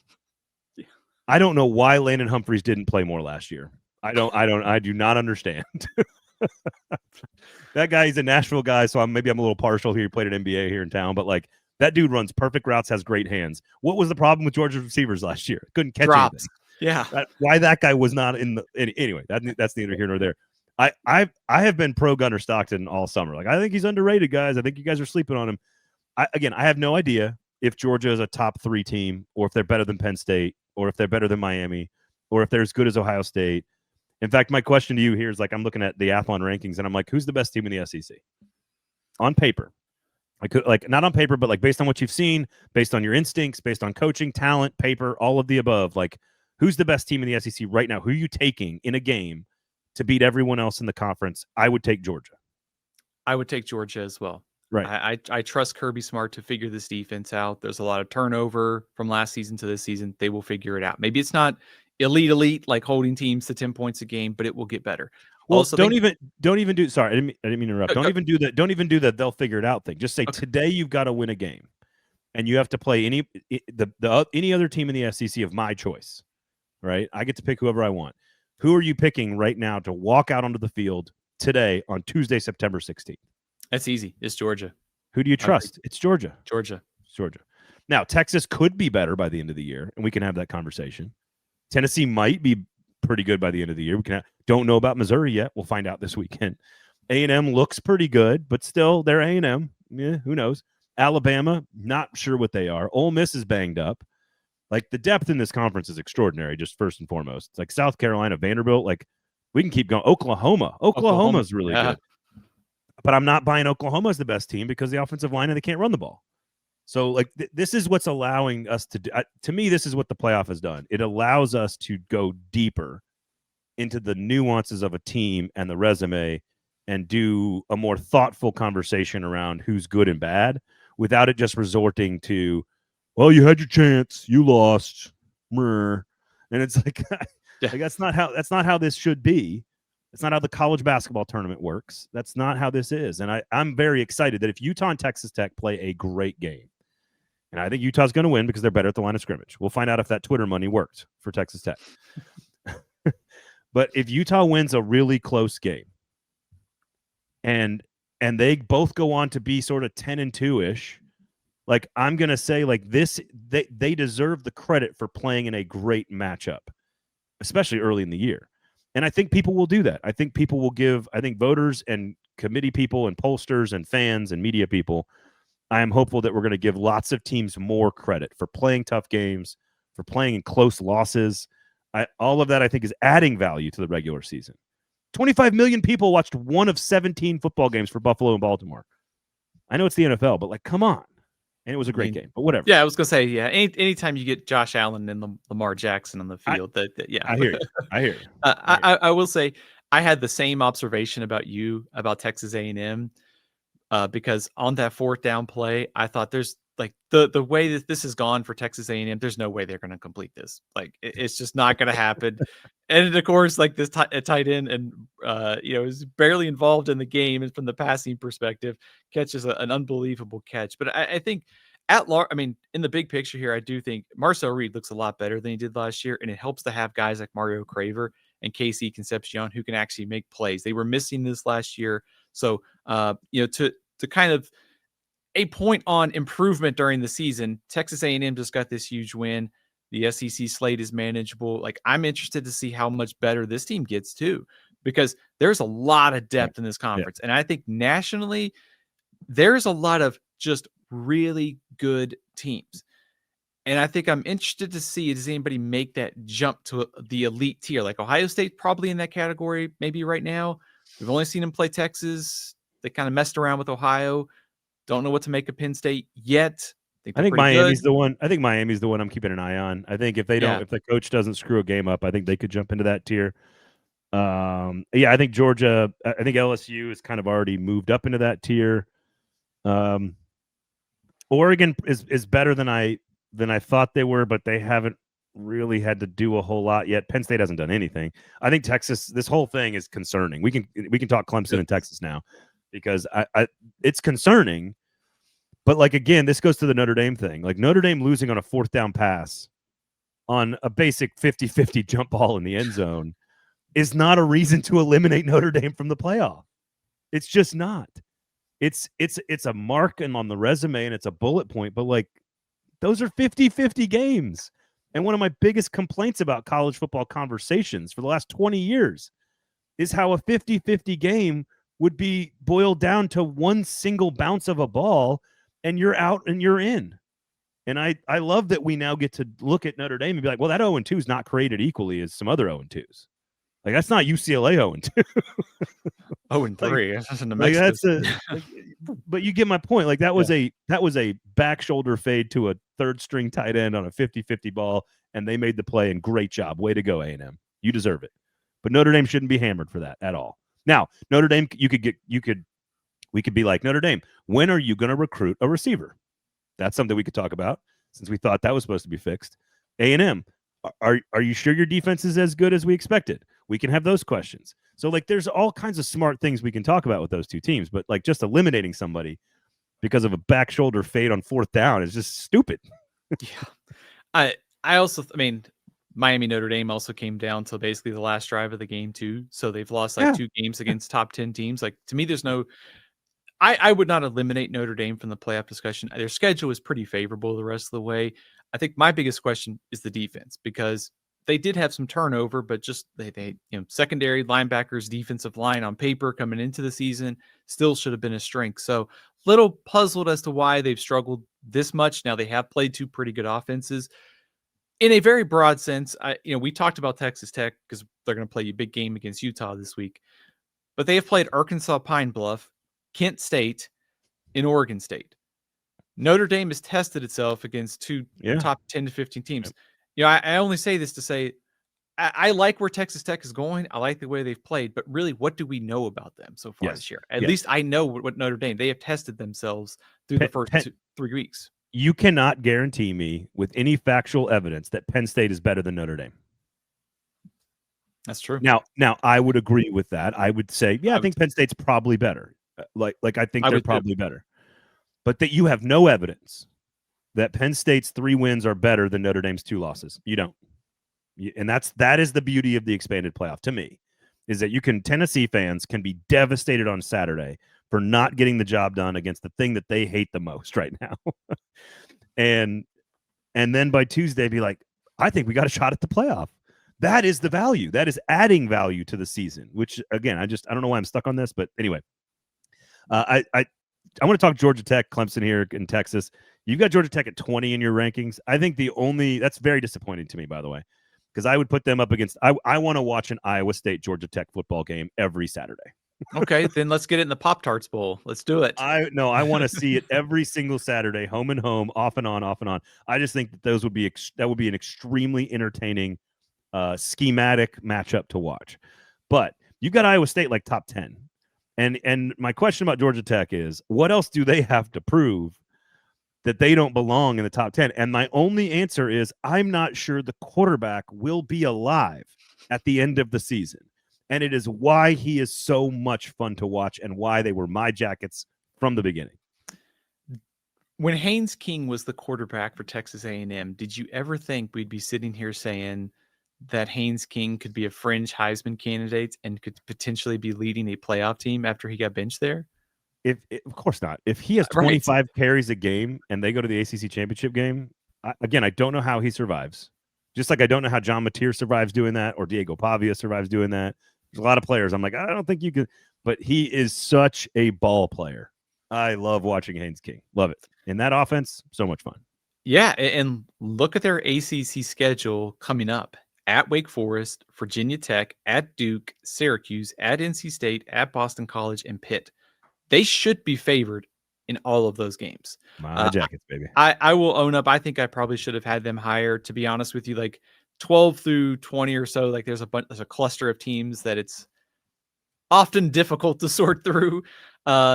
Yeah. I don't know why Landon Humphreys didn't play more last year. I do not understand. That guy, he's a Nashville guy, so maybe I'm a little partial here. He played at NBA here in town, but like that dude runs perfect routes, has great hands. What was the problem with Georgia's receivers last year? Couldn't catch anything. Yeah. Why that guy was not in the anyway? That's neither here nor there. I have been pro Gunnar Stockton all summer. Like I think he's underrated, guys. I think you guys are sleeping on him. I have no idea if Georgia is a top 3 team, or if they're better than Penn State, or if they're better than Miami, or if they're as good as Ohio State. In fact, my question to you here is like I'm looking at the Athlon rankings and I'm like, who's the best team in the SEC? On paper. I could like not on paper, but like based on what you've seen, based on your instincts, based on coaching, talent, paper, all of the above. Like, who's the best team in the SEC right now? Who are you taking in a game to beat everyone else in the conference? I would take Georgia. I would take Georgia as well. Right. I trust Kirby Smart to figure this defense out. There's a lot of turnover from last season to this season. They will figure it out. Maybe it's not elite like holding teams to 10 points a game, but it will get better. Well, also, don't even do. Sorry, I didn't mean to interrupt. Don't even do that. Don't even do that. They'll figure it out thing. Just say today you've got to win a game, and you have to play any other team in the SEC of my choice. Right? I get to pick whoever I want. Who are you picking right now to walk out onto the field today on Tuesday, September 16th? That's easy. It's Georgia. Who do you trust? It's Georgia. Georgia. It's Georgia. Now, Texas could be better by the end of the year, and we can have that conversation. Tennessee might be pretty good by the end of the year. Don't know about Missouri yet. We'll find out this weekend. A&M looks pretty good, but still, they're A&M. Yeah, who knows? Alabama, not sure what they are. Ole Miss is banged up. Like, the depth in this conference is extraordinary, just first and foremost. It's like South Carolina, Vanderbilt. Like, we can keep going. Oklahoma's really good. But I'm not buying Oklahoma as the best team because the offensive line and they can't run the ball. So, like, this is what's allowing us to do. To me, this is what the playoff has done. It allows us to go deeper into the nuances of a team and the resume and do a more thoughtful conversation around who's good and bad without it just resorting to, well, you had your chance, you lost. And it's like, like that's not how this should be. It's not how the college basketball tournament works. That's not how this is. And I'm very excited that if Utah and Texas Tech play a great game, and I think Utah's going to win because they're better at the line of scrimmage. We'll find out if that Twitter money worked for Texas Tech. But if Utah wins a really close game and they both go on to be sort of 10-2-ish, like, I'm going to say, like, this, they deserve the credit for playing in a great matchup, especially early in the year. And I think people will do that. I think people will give, I think voters and committee people and pollsters and fans and media people, I am hopeful that we're going to give lots of teams more credit for playing tough games, for playing in close losses. All of that, I think, is adding value to the regular season. 25 million people watched one of 17 football games for Buffalo and Baltimore. I know it's the NFL, but, like, come on. And it was a great game, but whatever. Yeah, I was going to say, yeah, anytime you get Josh Allen and Lamar Jackson on the field, yeah. I hear you. I will say I had the same observation about Texas A&M because on that fourth down play, I thought there's, like, the way that this has gone for Texas A&M, there's no way they're going to complete this. Like, it's just not going to happen. And of course, like, this tight end and is barely involved in the game, and from the passing perspective, catches an unbelievable catch. But I think at large, I mean, in the big picture here, I do think Marcel Reed looks a lot better than he did last year, and it helps to have guys like Mario Craver and Casey Concepcion who can actually make plays. They were missing this last year, so to kind of a point on improvement during the season, Texas A&M just got this huge win. The SEC slate is manageable. Like, I'm interested to see how much better this team gets too, because there's a lot of depth in this conference. Yeah. And I think nationally, there's a lot of just really good teams. And I think I'm interested to see, does anybody make that jump to the elite tier? Like, Ohio State probably in that category maybe right now. We've only seen them play Texas. They kind of messed around with Ohio. Don't know what to make of Penn State yet. I think Miami's the one. I think Miami's the one I'm keeping an eye on. I think if the coach doesn't screw a game up, I think they could jump into that tier. I think Georgia. I think LSU is kind of already moved up into that tier. Oregon is better than I thought they were, but they haven't really had to do a whole lot yet. Penn State hasn't done anything. I think Texas. This whole thing is concerning. We can talk Clemson and Texas now, because it's concerning. But, like, again, this goes to the Notre Dame thing. Like, Notre Dame losing on a fourth down pass on a basic 50-50 jump ball in the end zone is not a reason to eliminate Notre Dame from the playoff. It's just not. It's a mark and on the resume, and it's a bullet point, but, like, those are 50-50 games. And one of my biggest complaints about college football conversations for the last 20 years is how a 50-50 game would be boiled down to one single bounce of a ball, and you're out and you're in. And I love that we now get to look at Notre Dame and be like, well, that 0-2 is not created equally as some other 0-2s. Like, that's not UCLA 0-2. 0-3. But you get my point. Like, that was a back shoulder fade to a third string tight end on a 50-50 ball, and they made the play, and great job. Way to go, A&M. You deserve it. But Notre Dame shouldn't be hammered for that at all. Now, Notre Dame, we could be like, Notre Dame, when are you going to recruit a receiver? That's something we could talk about, since we thought that was supposed to be fixed. A&M, are you sure your defense is as good as we expected? We can have those questions. So, like, there's all kinds of smart things we can talk about with those two teams, but, like, just eliminating somebody because of a back shoulder fade on fourth down is just stupid. Yeah. I also, Miami Notre Dame also came down to basically the last drive of the game too. So they've lost 2 games against top 10 teams. Like, to me, there's no, I would not eliminate Notre Dame from the playoff discussion. Their schedule is pretty favorable the rest of the way. I think my biggest question is the defense, because they did have some turnover, but just they secondary, linebackers, defensive line on paper coming into the season still should have been a strength. So little puzzled as to why they've struggled this much. Now they have played two pretty good offenses. In a very broad sense, we talked about Texas Tech because they're going to play a big game against Utah this week, but they have played Arkansas Pine Bluff, Kent State, and Oregon State. Notre Dame has tested itself against two top 10 to 15 teams. I only say this to say I like where Texas Tech is going. I like the way they've played, but really, what do we know about them so far this year? At least I know what Notre Dame, they have tested themselves through the first 3 weeks. You cannot guarantee me with any factual evidence that Penn State is better than Notre Dame. That's true. Now I would agree with that. I would say, I think Penn State's probably better. Like I think they're probably better. But that you have no evidence that Penn State's 3 wins are better than Notre Dame's 2 losses. You don't. And that is the beauty of the expanded playoff to me, is that Tennessee fans can be devastated on Saturday for not getting the job done against the thing that they hate the most right now. and then by Tuesday be like, I think we got a shot at the playoff. That is the value. That is adding value to the season, which again, I don't know why I'm stuck on this, but anyway, I want to talk Georgia Tech, Clemson here in Texas. You've got Georgia Tech at 20 in your rankings. I think that's very disappointing to me, by the way, because I would put them up against, I want to watch an Iowa State Georgia Tech football game every Saturday. Okay, then let's get it in the Pop-Tarts Bowl. Let's do it. I want to see it every single Saturday, home and home, off and on, off and on. I just think that that would be an extremely entertaining schematic matchup to watch. But you've got Iowa State like top 10. And my question about Georgia Tech is, what else do they have to prove that they don't belong in the top 10? And my only answer is, I'm not sure the quarterback will be alive at the end of the season. And it is why he is so much fun to watch and why they were my Jackets from the beginning. When Haynes King was the quarterback for Texas A&M, did you ever think we'd be sitting here saying that Haynes King could be a fringe Heisman candidate and could potentially be leading a playoff team after he got benched there? Of course not. If he has 25 carries a game and they go to the ACC championship game, I don't know how he survives. Just like I don't know how John Mateer survives doing that or Diego Pavia survives doing that. There's a lot of players. I'm like, I don't think you could, but he is such a ball player. I love watching Haynes King. Love it. In that offense, so much fun. Yeah, and look at their ACC schedule coming up. At Wake Forest, Virginia Tech, at Duke, Syracuse, at NC State, at Boston College, and Pitt. They should be favored in all of those games. My Jackets, baby. I will own up. I think I probably should have had them higher, to be honest with you. Like 12 through 20 or so, like there's a cluster of teams that it's often difficult to sort through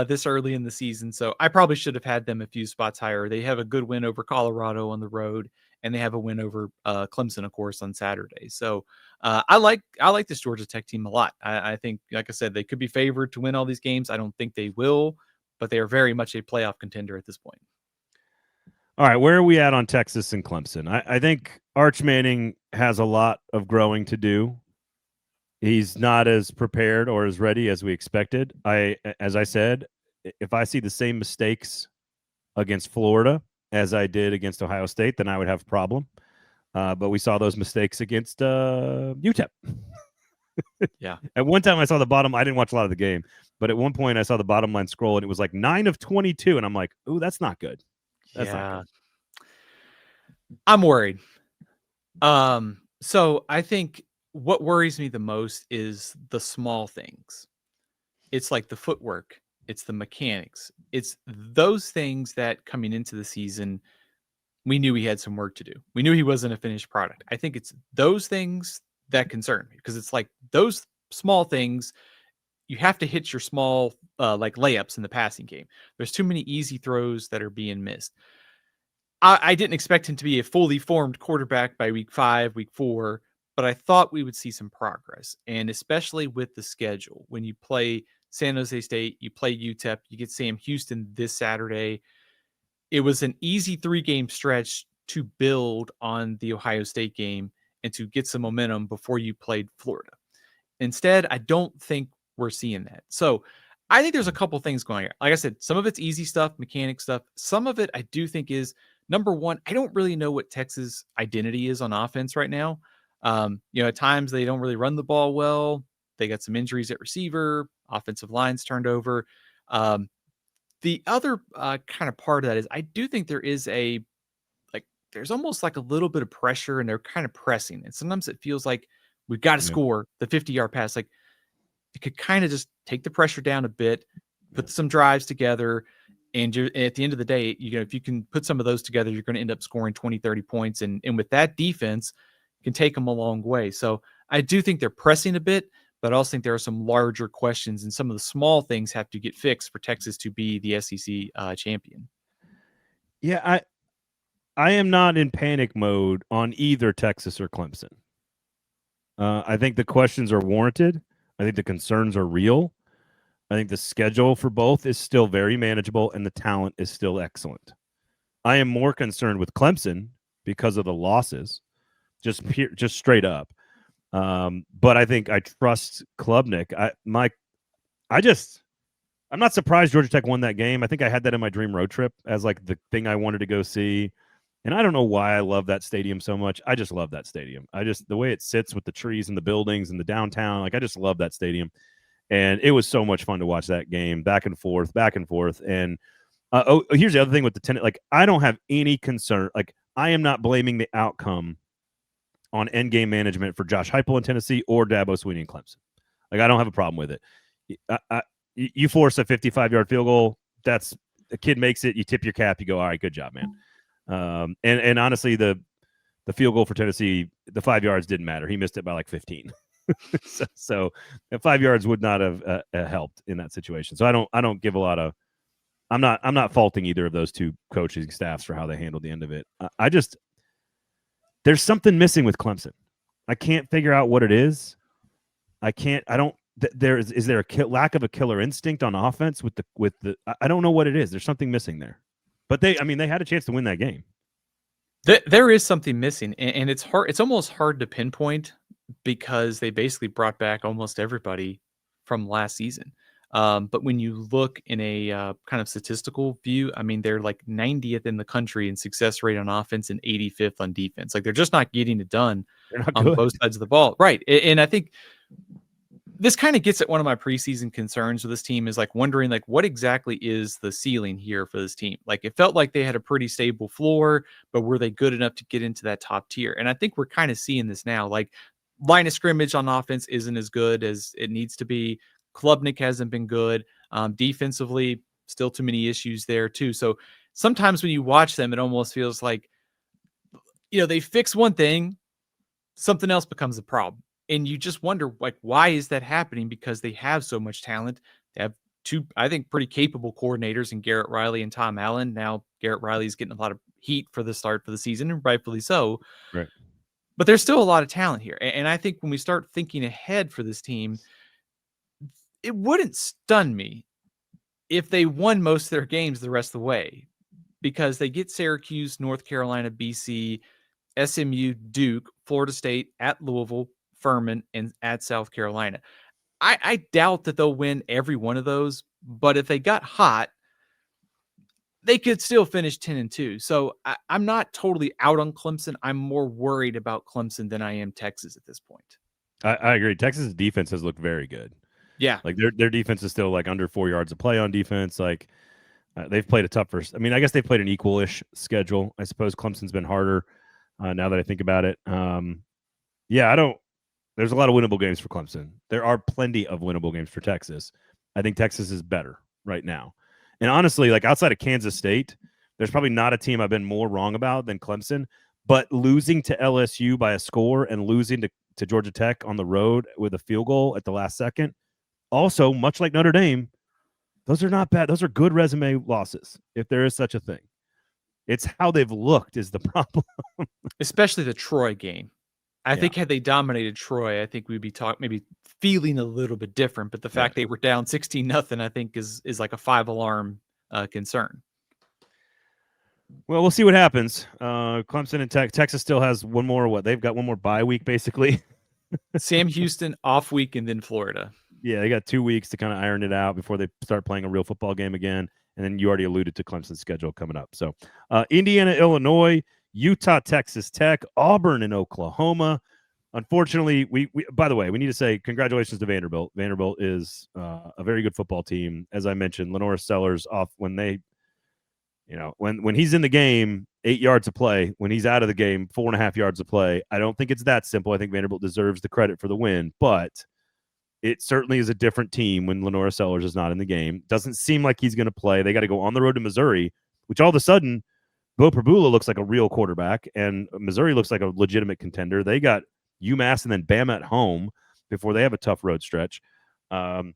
this early in the season. So I probably should have had them a few spots higher. They have a good win over Colorado on the road, and they have a win over Clemson, of course, on Saturday. So I like this Georgia Tech team a lot. I think, like I said, they could be favored to win all these games. I don't think they will, but they are very much a playoff contender at this point. All right, where are we at on Texas and Clemson? I think Arch Manning has a lot of growing to do. He's not as prepared or as ready as we expected. As I said, if I see the same mistakes against Florida as I did against Ohio State, then I would have a problem. But we saw those mistakes against UTEP. Yeah. At one time I saw the bottom. I didn't watch a lot of the game, but at one point I saw the bottom line scroll and it was like 9 of 22. And I'm like, ooh, that's not good. That's not good. I'm worried. So I think what worries me the most is the small things. It's like the footwork. It's the mechanics. It's those things that coming into the season, we knew he had some work to do. We knew he wasn't a finished product. I think it's those things that concern me, because it's like those small things. You have to hit your small like layups in the passing game. There's too many easy throws that are being missed. I didn't expect him to be a fully formed quarterback by week 5, week 4, but I thought we would see some progress. And especially with the schedule, when you play San Jose State, you play UTEP, you get Sam Houston this Saturday. It was an easy 3-game stretch to build on the Ohio State game and to get some momentum before you played Florida. Instead, I don't think we're seeing that. So I think there's a couple things going on. Like I said, some of it's easy stuff, mechanic stuff. Some of it I do think is, number one, I don't really know what Texas' identity is on offense right now. At times they don't really run the ball well. They got some injuries at receiver, offensive lines turned over. The other kind of part of that is I do think there's almost like a little bit of pressure and they're kind of pressing. And sometimes it feels like we've got to score the 50-yard pass. Like it could kind of just take the pressure down a bit, put some drives together. And at the end of the day, if you can put some of those together, you're going to end up scoring 20, 30 points. And with that defense, you can take them a long way. So I do think they're pressing a bit, but I also think there are some larger questions and some of the small things have to get fixed for Texas to be the SEC champion. Yeah, I am not in panic mode on either Texas or Clemson. I think the questions are warranted. I think the concerns are real. I think the schedule for both is still very manageable and the talent is still excellent. I am more concerned with Clemson because of the losses, just straight up. But I think I trust Klubnik. I'm not surprised Georgia Tech won that game. I think I had that in my dream road trip as like the thing I wanted to go see. And I don't know why I love that stadium so much. I just love that stadium. The way it sits with the trees and the buildings and the downtown, like I just love that stadium. And it was so much fun to watch that game back and forth. And here's the other thing with the tenant. Like I don't have any concern. Like I am not blaming the outcome on end game management for Josh Heupel in Tennessee or Dabo Swinney in Clemson. Like I don't have a problem with it. You force a 55-yard field goal. That's a kid makes it. You tip your cap. You go, all right, good job, man. And honestly, the field goal for Tennessee, the 5 yards didn't matter. He missed it by like 15. so 5 yards would not have helped in that situation. So I don't give a lot of. I'm not faulting either of those two coaching staffs for how they handled the end of it. There's something missing with Clemson. I can't figure out what it is. Is there a lack of a killer instinct on offense with the I don't know what it is. There's something missing there. But they had a chance to win that game. There is something missing, and it's hard. It's almost hard to pinpoint because they basically brought back almost everybody from last season. But when you look in a kind of statistical view, I mean, they're like 90th in the country in success rate on offense and 85th on defense. Like they're just not getting it done on both sides of the ball. Right. And I think this kind of gets at one of my preseason concerns with this team is like wondering like what exactly is the ceiling here for this team? Like it felt like they had a pretty stable floor, but were they good enough to get into that top tier? And I think we're kind of seeing this now. Like line of scrimmage on offense isn't as good as it needs to be. Klubnik hasn't been good. Defensively, still too many issues there too. So sometimes when you watch them, it almost feels like, they fix one thing, something else becomes a problem. And you just wonder, like, why is that happening? Because they have so much talent. They have two, I think, pretty capable coordinators in Garrett Riley and Tom Allen. Now, Garrett Riley's getting a lot of heat for the start for the season, and rightfully so. Right. But there's still a lot of talent here. And I think when we start thinking ahead for this team, it wouldn't stun me if they won most of their games the rest of the way, because they get Syracuse, North Carolina, BC, SMU, Duke, Florida State, at Louisville, Furman, and at South Carolina. I doubt that they'll win every one of those, but if they got hot, they could still finish 10-2. So I'm not totally out on Clemson. I'm more worried about Clemson than I am Texas at this point. I agree. Texas' defense has looked very good. Yeah. Like their defense is still like under 4 yards of play on defense. Like they've played a tougher. I mean, I guess they played an equal-ish schedule. I suppose Clemson's been harder now that I think about it. There's a lot of winnable games for Clemson. There are plenty of winnable games for Texas. I think Texas is better right now. And honestly, like outside of Kansas State, there's probably not a team I've been more wrong about than Clemson. But losing to LSU by a score and losing to Georgia Tech on the road with a field goal at the last second, also, much like Notre Dame, those are not bad. Those are good resume losses, if there is such a thing. It's how they've looked is the problem. Especially the Troy game. I think had they dominated Troy, I think we'd be maybe feeling a little bit different. But the fact they were down 16-0, I think is like a 5-alarm concern. Well, we'll see what happens. Clemson and Texas still has one more. They've got one more bye week basically. Sam Houston off week and then Florida. Yeah, they got 2 weeks to kind of iron it out before they start playing a real football game again. And then you already alluded to Clemson's schedule coming up. So Indiana, Illinois, Utah, Texas Tech, Auburn, and Oklahoma. Unfortunately, we by the way, we need to say congratulations to Vanderbilt. Vanderbilt is a very good football team. As I mentioned, Lenore Sellers off when they, when he's in the game, 8 yards of play. When he's out of the game, 4.5 yards of play. I don't think it's that simple. I think Vanderbilt deserves the credit for the win, but it certainly is a different team when Lenore Sellers is not in the game. Doesn't seem like he's going to play. They got to go on the road to Missouri, which all of a sudden, Bo Prabula looks like a real quarterback, and Missouri looks like a legitimate contender. They got UMass and then Bama at home before they have a tough road stretch. I'm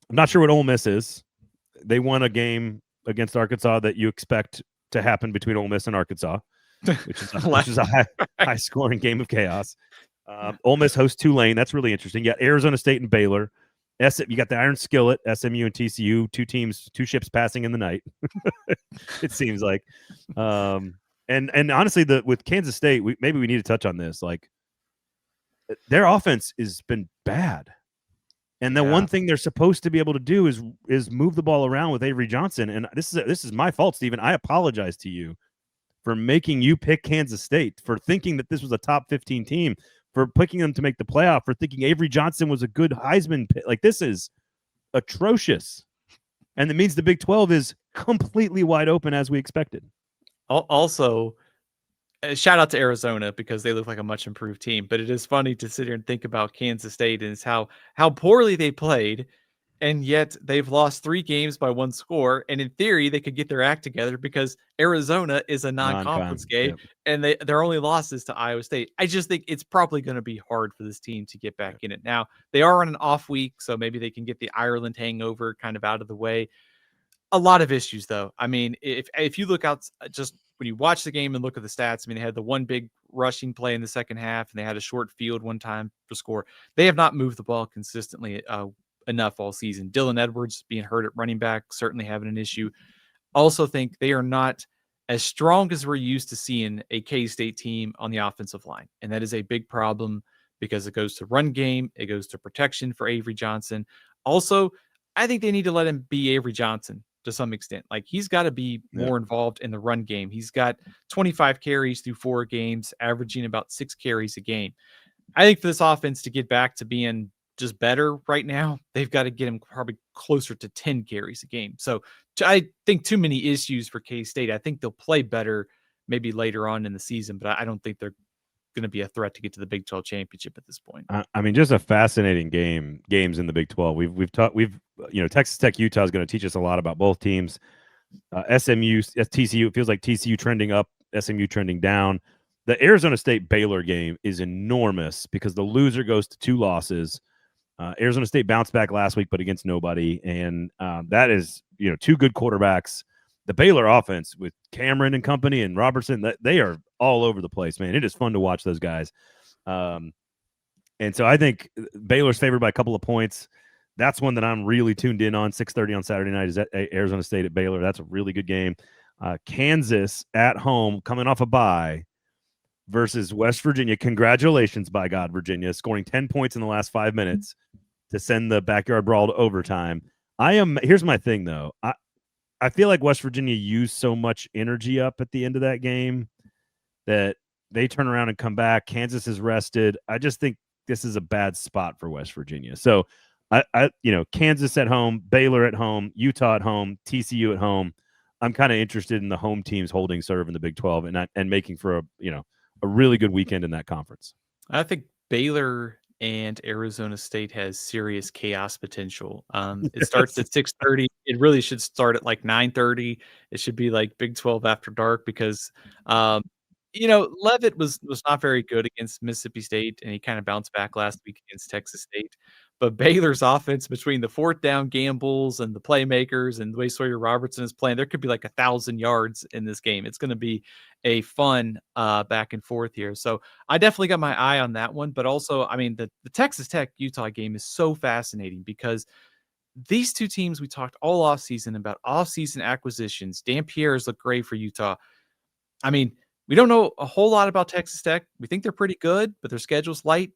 not sure what Ole Miss is. They won a game against Arkansas that you expect to happen between Ole Miss and Arkansas, which is a high scoring game of chaos. Ole Miss hosts Tulane. That's really interesting. You got Arizona State and Baylor. You got the Iron Skillet, SMU and TCU, two ships passing in the night. It seems like. And honestly, with Kansas State, maybe we need to touch on this. Like, their offense has been bad. And the one thing they're supposed to be able to do is move the ball around with Avery Johnson. And this is my fault, Stephen. I apologize to you for making you pick Kansas State, for thinking that this was a top 15 team, for picking them to make the playoff, for thinking Avery Johnson was a good Heisman pick. Like, this is atrocious. And it means the Big 12 is completely wide open as we expected. Also, shout out to Arizona because they look like a much improved team. But it is funny to sit here and think about Kansas State and how poorly they played, and yet they've lost 3 games by 1 score. And in theory, they could get their act together because Arizona is a non-conference game, and their only loss is to Iowa State. I just think it's probably going to be hard for this team to get back in it. Now, they are on an off week, so maybe they can get the Ireland hangover kind of out of the way. A lot of issues, though. I mean, if you look out, just when you watch the game and look at the stats, I mean, they had the one big rushing play in the second half, and they had a short field one time for score. They have not moved the ball consistently enough all season. Dylan Edwards being hurt at running back, certainly having an issue. Also think they are not as strong as we're used to seeing a K-State team on the offensive line. And that is a big problem because it goes to run game. It goes to protection for Avery Johnson. Also, I think they need to let him be Avery Johnson to some extent. Like, he's got to be more involved in the run game. He's got 25 carries through 4 games, averaging about 6 carries a game. I think for this offense to get back to being just better right now, they've got to get him probably closer to 10 carries a game. So I think too many issues for K-State. I think they'll play better maybe later on in the season, but I don't think they're going to be a threat to get to the Big 12 championship at this point. I mean, just a fascinating games in the Big 12. Texas Tech, Utah is going to teach us a lot about both teams. SMU, TCU, it feels like TCU trending up, SMU trending down. The Arizona State Baylor game is enormous because the loser goes to 2 losses. Arizona State bounced back last week, but against nobody. And that is, 2 good quarterbacks. The Baylor offense with Cameron and company and Robertson, they are all over the place, man. It is fun to watch those guys. And so I think Baylor's favored by a couple of points. That's one that I'm really tuned in on. 6:30 on Saturday night is at Arizona State at Baylor. That's a really good game. Kansas at home, coming off a bye, versus West Virginia. Congratulations, by God, Virginia, scoring 10 points in the last 5 minutes to send the backyard brawl to overtime. Here's my thing, though. I feel like West Virginia used so much energy up at the end of that game that they turn around and come back. Kansas is rested. I just think this is a bad spot for West Virginia. So, Kansas at home, Baylor at home, Utah at home, TCU at home. I'm kind of interested in the home teams holding serve in the Big 12 and making for a really good weekend in that conference. I think Baylor and Arizona State has serious chaos potential. It starts at 6:30. It really should start at like 9:30. It should be like Big 12 after dark because, Leavitt was not very good against Mississippi State, and he kind of bounced back last week against Texas State. But Baylor's offense, between the 4th down gambles and the playmakers and the way Sawyer Robertson is playing, there could be like 1,000 yards in this game. It's going to be a fun back and forth here. So I definitely got my eye on that one. But also, I mean, the Texas Tech Utah game is so fascinating because these two teams, we talked all offseason about offseason acquisitions. Dan Pierre's looked great for Utah. I mean, we don't know a whole lot about Texas Tech. We think they're pretty good, but their schedule's light.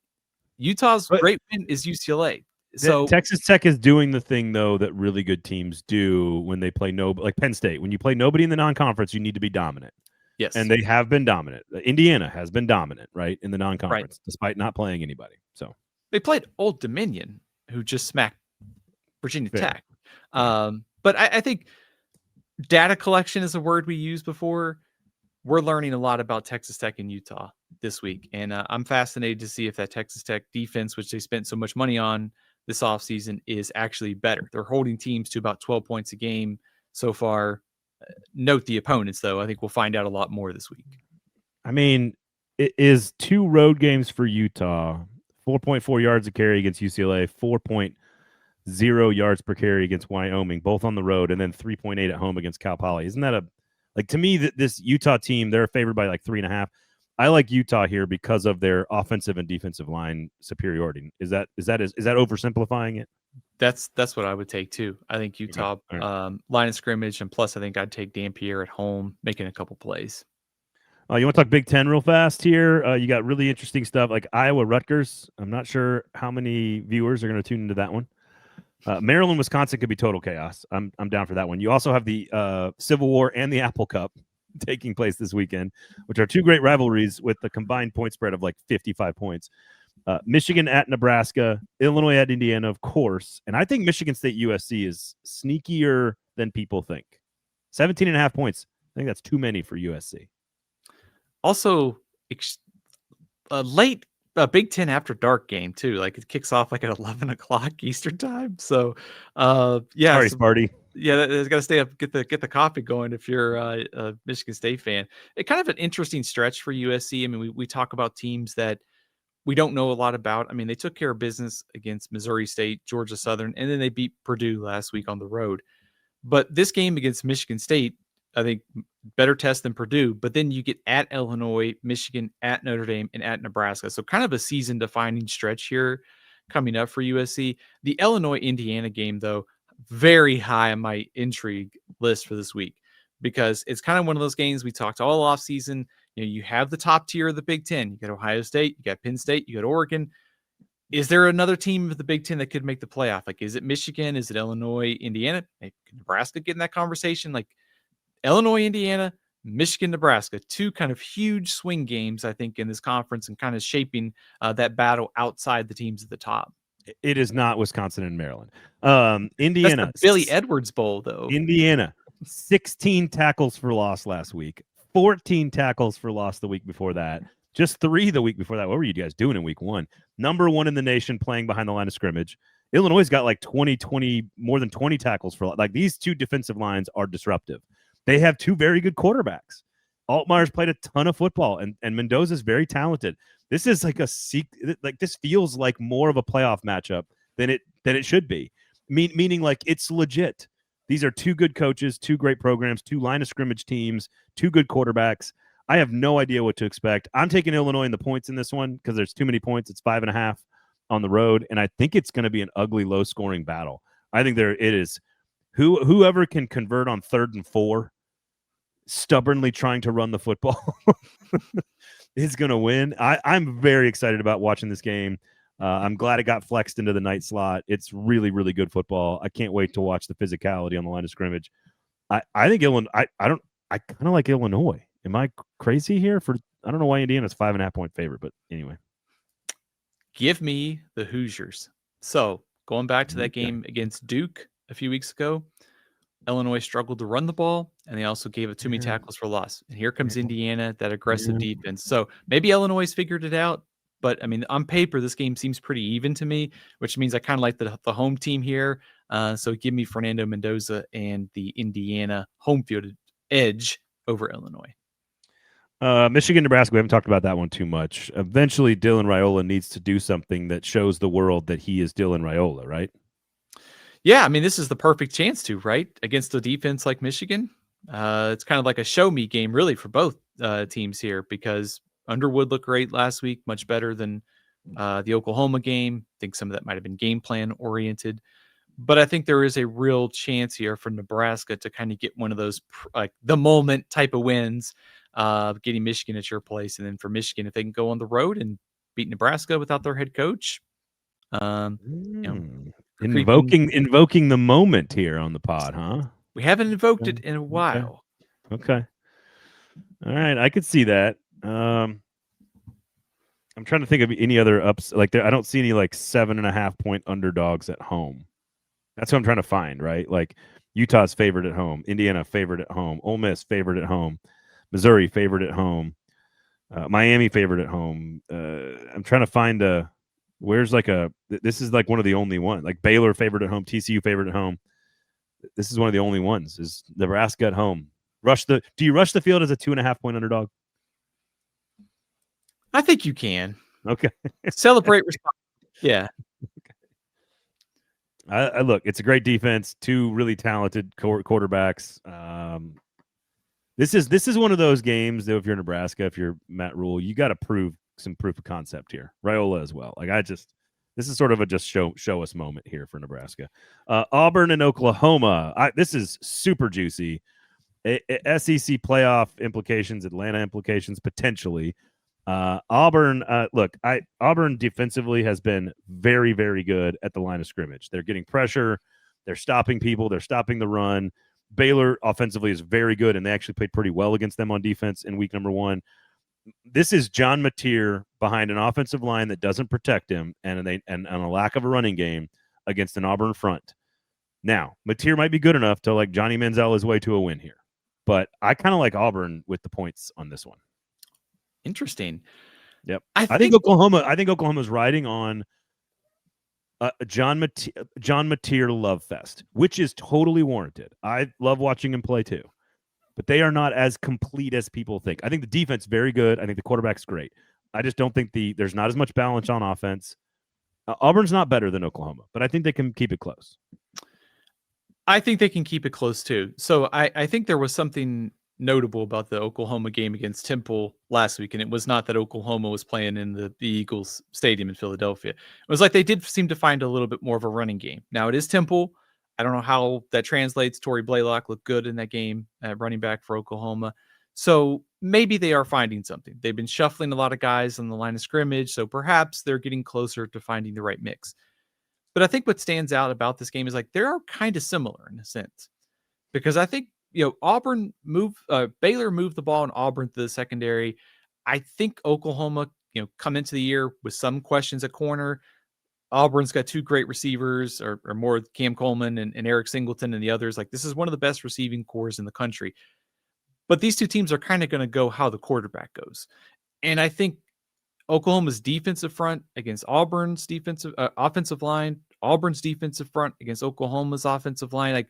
Utah's great win is UCLA. So Texas Tech is doing the thing though that really good teams do when they play like Penn State. When you play nobody in the non-conference, you need to be dominant. yes, and they have been dominant. Indiana has been dominant, right, in the non-conference, right. despite not playing anybody. So They played Old Dominion, who just smacked Virginia fair. Tech. But I think data collection is a word we used before. We're learning a lot about Texas Tech and Utah this week, and I'm fascinated to see if that Texas Tech defense, which they spent so much money on this offseason, is actually better. They're holding teams to about 12 points a game so far. Note the opponents, though. I think we'll find out a lot more this week. I mean, it is 2 road games for Utah, 4.4 yards a carry against UCLA, 4.0 yards per carry against Wyoming, both on the road, and then 3.8 at home against Cal Poly. Isn't that to me, this Utah team, they're favored by like 3.5. I like Utah here because of their offensive and defensive line superiority. Is that oversimplifying it? That's what I would take too. I think Utah line of scrimmage, and plus I think I'd take Dampier at home making a couple plays. You want to talk Big Ten real fast here? You got really interesting stuff like Iowa, Rutgers. I'm not sure how many viewers are going to tune into that one. Maryland, Wisconsin could be total chaos. I'm down for that one. You also have the Civil War and the Apple Cup taking place this weekend, which are 2 great rivalries with the combined point spread of like 55 points. Michigan at Nebraska, Illinois at Indiana, of course. And I think Michigan State USC is sneakier than people think. 17.5 points. I think that's too many for USC. Also, late Big Ten after dark game too. Like it kicks off like at 11 o'clock Eastern time. So, yeah. Sorry, Sparty. Yeah, there's got to stay up, get the coffee going if you're a Michigan State fan. It's kind of an interesting stretch for USC. I mean, we talk about teams that we don't know a lot about. I mean, they took care of business against Missouri State, Georgia Southern, and then they beat Purdue last week on the road. But this game against Michigan State, I think better test than Purdue, but then you get at Illinois, Michigan, at Notre Dame, and at Nebraska. So kind of a season-defining stretch here coming up for USC. The Illinois-Indiana game, though, very high on my intrigue list for this week because it's kind of one of those games we talked all offseason. You know, you have the top tier of the Big Ten. You got Ohio State, you got Penn State, you got Oregon. Is there another team of the Big Ten that could make the playoff? Like, is it Michigan? Is it Illinois, Indiana? Maybe Nebraska get in that conversation? Like, Illinois, Indiana, Michigan, Nebraska, 2 kind of huge swing games, I think, in this conference and kind of shaping that battle outside the teams at the top. It is not Wisconsin and Maryland. Indiana. That's the Billy Edwards Bowl, though. Indiana, 16 tackles for loss last week, 14 tackles for loss the week before that, just 3 the week before that. What were you guys doing in week 1? Number 1 in the nation playing behind the line of scrimmage. Illinois got like more than 20 tackles for like these 2 defensive lines are disruptive. They have 2 very good quarterbacks. Altmaier's played a ton of football, and Mendoza's very talented. This is like this feels like more of a playoff matchup than it should be. Meaning like it's legit. These are 2 good coaches, 2 great programs, 2 line of scrimmage teams, 2 good quarterbacks. I have no idea what to expect. I'm taking Illinois in the points in this one because there's too many points. It's 5.5 on the road, and I think it's going to be an ugly, low-scoring battle. I think it is. Whoever can convert on 3rd and 4, stubbornly trying to run the football, is going to win. I'm very excited about watching this game. I'm glad it got flexed into the night slot. It's really, really good football. I can't wait to watch the physicality on the line of scrimmage. I think Illinois. I kind of like Illinois. Am I crazy here? I don't know why Indiana's 5.5 point favorite, but anyway. Give me the Hoosiers. So going back to that game against Duke a few weeks ago, Illinois struggled to run the ball, and they also gave it too many tackles for loss. And here comes Indiana, that aggressive defense. So maybe Illinois figured it out, but I mean, on paper, this game seems pretty even to me, which means I kind of like the home team here. So give me Fernando Mendoza and the Indiana home field edge over Illinois. Michigan, Nebraska, we haven't talked about that one too much. Eventually, Dylan Raiola needs to do something that shows the world that he is Dylan Raiola, right? Yeah, I mean, this is the perfect chance to, right? Against a defense like Michigan. It's kind of like a show me game, really, for both teams here because Underwood looked great last week, much better than the Oklahoma game. I think some of that might have been game plan oriented. But I think there is a real chance here for Nebraska to kind of get one of those like the moment type of wins, getting Michigan at your place. And then for Michigan, if they can go on the road and beat Nebraska without their head coach, Invoking the moment here on the pod, huh? We haven't invoked it in a while. Okay. All right, I could see that. I'm trying to think of any other ups. Like, I don't see any 7.5 point underdogs at home. That's what I'm trying to find, right? Like, Utah's favored at home, Indiana favored at home, Ole Miss favored at home, Missouri favored at home, Miami favored at home. I'm trying to find this is one of the only ones. Like, Baylor favored at home, TCU favored at home. This is one of the only ones. Is Nebraska at home? Do you rush the field as a 2.5 point underdog? I think you can. Okay. Celebrate responsibly. Yeah. I look, it's a great defense, two really talented quarterbacks. This is one of those games that if you're Nebraska, if you're Matt Rule, you got to prove some proof of concept here. Raiola as well. This is sort of a just show us moment here for Nebraska. Auburn and Oklahoma. This is super juicy. SEC playoff implications, Atlanta implications potentially. Auburn, Auburn defensively has been very, very good at the line of scrimmage. They're getting pressure. They're stopping people. They're stopping the run. Baylor offensively is very good, and they actually played pretty well against them on defense in week number 1. This is John Mateer behind an offensive line that doesn't protect him and a lack of a running game against an Auburn front. Now, Mateer might be good enough to Johnny Manziel his way to a win here, but I kind of like Auburn with the points on this one. Interesting. Yep. I think Oklahoma's riding on John Mateer love fest, which is totally warranted. I love watching him play too, but they are not as complete as people think. I think the defense very good. I think the quarterback's great. I just don't think there's not as much balance on offense. Auburn's not better than Oklahoma, but I think they can keep it close. I think they can keep it close too. So I think there was something notable about the Oklahoma game against Temple last week, and it was not that Oklahoma was playing in the Eagles Stadium in Philadelphia. It was like they did seem to find a little bit more of a running game. Now it is Temple. I don't know how that translates. Torrey Blaylock looked good in that game at running back for Oklahoma. So maybe they are finding something. They've been shuffling a lot of guys on the line of scrimmage, so perhaps they're getting closer to finding the right mix. But I think what stands out about this game is they're kind of similar in a sense, because I think Baylor moved the ball in Auburn to the secondary. I think Oklahoma, come into the year with some questions at corner. Auburn's got two great receivers, or more Cam Coleman and Eric Singleton and the others. This is one of the best receiving corps in the country. But these two teams are kind of going to go how the quarterback goes. And I think Oklahoma's defensive front against Auburn's offensive line, Auburn's defensive front against Oklahoma's offensive line,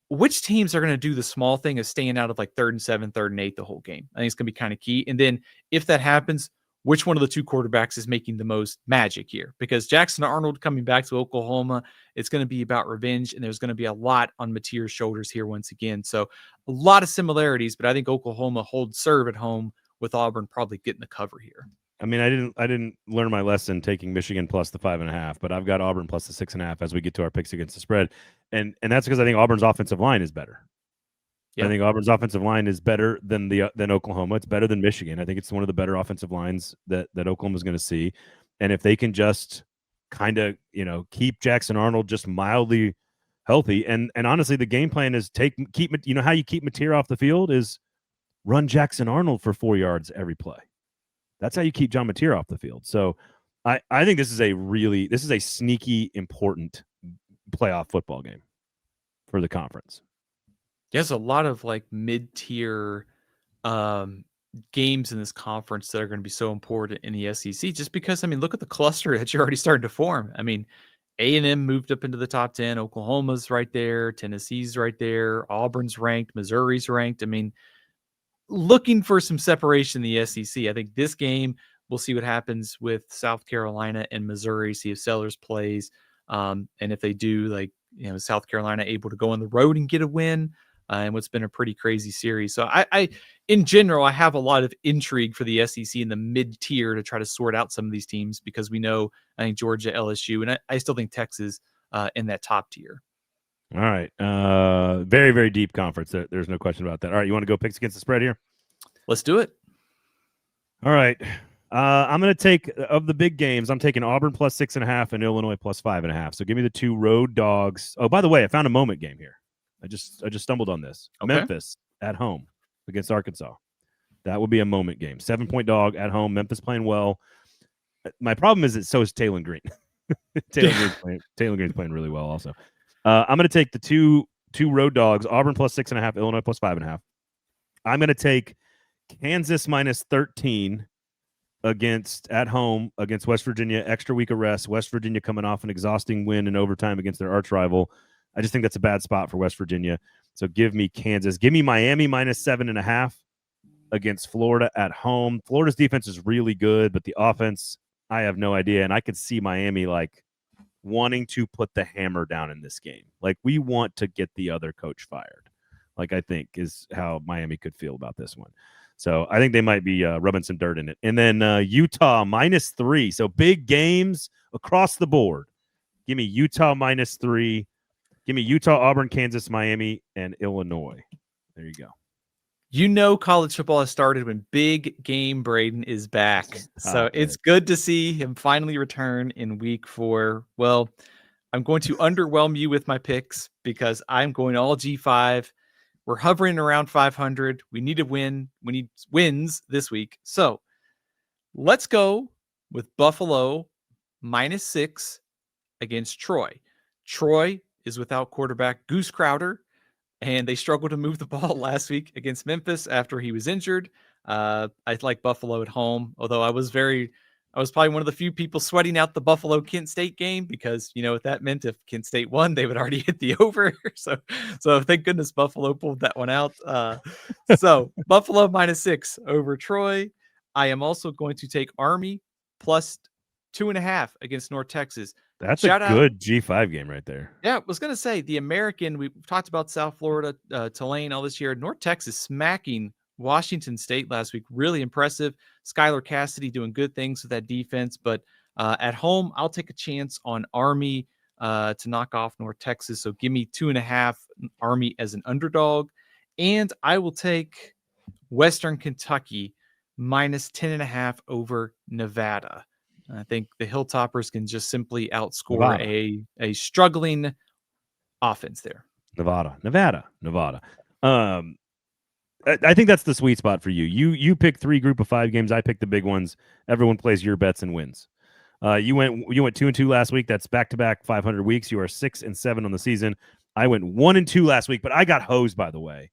which teams are going to do the small thing of staying out of 3rd and 7, 3rd and 8 the whole game? I think it's going to be kind of key. And then if that happens, which one of the two quarterbacks is making the most magic here? Because Jackson Arnold coming back to Oklahoma, it's going to be about revenge, and there's going to be a lot on Mateer's shoulders here once again. So a lot of similarities, but I think Oklahoma holds serve at home with Auburn probably getting the cover here. I mean, I didn't learn my lesson taking Michigan plus the 5.5, but I've got Auburn plus the 6.5 as we get to our picks against the spread, and that's because I think Auburn's offensive line is better. Yep. I think Auburn's offensive line is better than Oklahoma. It's better than Michigan. I think it's one of the better offensive lines that Oklahoma's going to see, and if they can just kind of keep Jackson Arnold just mildly healthy, and honestly, the game plan is keep how you keep Mateer off the field is run Jackson Arnold for 4 yards every play. That's how you keep John Mateer off the field. So I think this is a sneaky important playoff football game for the conference. There's a lot of mid-tier games in this conference that are going to be so important in the SEC, just because, look at the cluster that you're already starting to form. A&M moved up into the top 10. Oklahoma's right there. Tennessee's right there. Auburn's ranked. Missouri's ranked. Looking for some separation in the SEC. I think this game, we'll see what happens with South Carolina and Missouri, see if Sellers plays. And if they do, South Carolina able to go on the road and get a win, and what's been a pretty crazy series. So I in general, I have a lot of intrigue for the SEC in the mid-tier to try to sort out some of these teams, because we know, I think Georgia, LSU, and I still think Texas in that top tier. All right. Very, very deep conference. There's no question about that. All right. You want to go picks against the spread here? Let's do it. All right. I'm going to take, of the big games, I'm taking Auburn plus 6.5 and Illinois plus 5.5. So give me the 2 road dogs. Oh, by the way, I found a moment game here. I just stumbled on this. Okay. Memphis at home against Arkansas. That would be a moment game. 7-point dog at home. Memphis playing well. My problem is that so is Taylor Green. Taylor Green's playing really well also. I'm going to take the two road dogs, Auburn plus 6.5, Illinois plus 5.5. I'm going to take Kansas minus 13 at home against West Virginia. Extra week of rest. West Virginia coming off an exhausting win in overtime against their arch rival. I just think that's a bad spot for West Virginia. So give me Kansas. Give me Miami minus 7.5 against Florida at home. Florida's defense is really good, but the offense, I have no idea. And I could see Miami like wanting to put the hammer down in this game. Like, we want to get the other coach fired. Like, I think is how Miami could feel about this one. So I think they might be rubbing some dirt in it. And then Utah minus 3. So big games across the board. Give me Utah minus 3. Give me Utah, Auburn, Kansas, Miami, and Illinois. There you go. You know, college football has started when big game Braden is back. So it's good to see him finally return in week 4. Well, I'm going to underwhelm you with my picks because I'm going all G5. We're hovering around 500. We need a win. We need wins this week. So let's go with Buffalo minus 6 against Troy. Troy is without quarterback Goose Crowder, and they struggled to move the ball last week against Memphis after he was injured. I like Buffalo at home, although I was probably one of the few people sweating out the Buffalo-Kent State game because, you know what that meant. If Kent State won, they would already hit the over. So thank goodness Buffalo pulled that one out. So Buffalo minus 6 over Troy. I am also going to take Army plus 2.5 against North Texas. That's a good G5 game right there. Yeah, I was going to say the American, we talked about South Florida, Tulane all this year. North Texas smacking Washington State last week. Really impressive. Skylar Cassidy doing good things with that defense. But at home, I'll take a chance on Army to knock off North Texas. So give me 2.5 Army as an underdog. And I will take Western Kentucky minus 10.5 over Nevada. I think the Hilltoppers can just simply outscore a struggling offense there. Nevada. I think that's the sweet spot for you. You pick 3 group of 5 games. I pick the big ones. Everyone plays your bets and wins. You went 2-2 last week. That's back-to-back 500 weeks. You are 6-7 on the season. I went 1-2 last week, but I got hosed, by the way.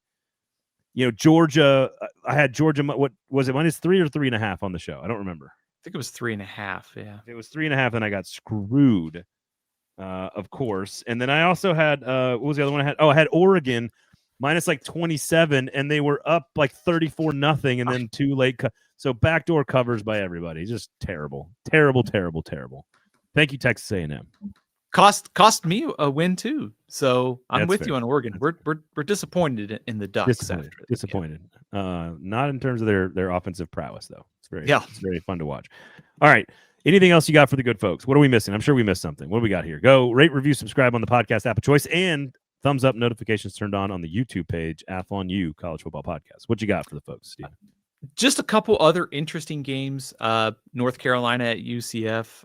You know, Georgia. I had Georgia. What was it? Minus 3 or 3.5 on the show? I don't remember. I think it was 3.5. Yeah, it was 3.5, and I got screwed. Of course. And then I also had what was the other one I had? Oh, I had Oregon minus like 27, and they were up like 34-0, and then 2 late. So backdoor covers by everybody. Just terrible. Thank you, Texas A&M. Cost me a win too. So I'm with you on Oregon. We're disappointed in the Ducks. Disappointed. Not in terms of their offensive prowess though. It's very fun to watch. All right. Anything else you got for the good folks? What are we missing? I'm sure we missed something. What do we got here? Go rate, review, subscribe on the podcast app of choice, and thumbs up, notifications turned on the YouTube page, Athlon U College Football Podcast. What you got for the folks, Steve? Just a couple other interesting games. North Carolina at UCF.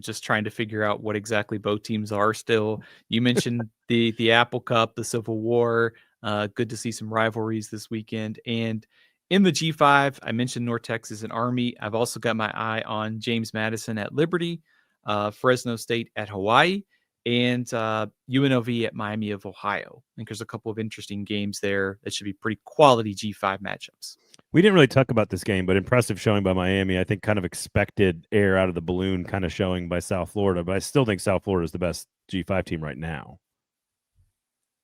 Just trying to figure out what exactly both teams are still. You mentioned the Apple Cup, the Civil War. Good to see some rivalries this weekend. And in the G5, I mentioned North Texas and Army. I've also got my eye on James Madison at Liberty, Fresno State at Hawaii, and UNLV at Miami of Ohio. I think there's a couple of interesting games there that should be pretty quality G5 matchups. We didn't really talk about this game, but impressive showing by Miami. I think kind of expected air out of the balloon kind of showing by South Florida, but I still think South Florida is the best G5 team right now.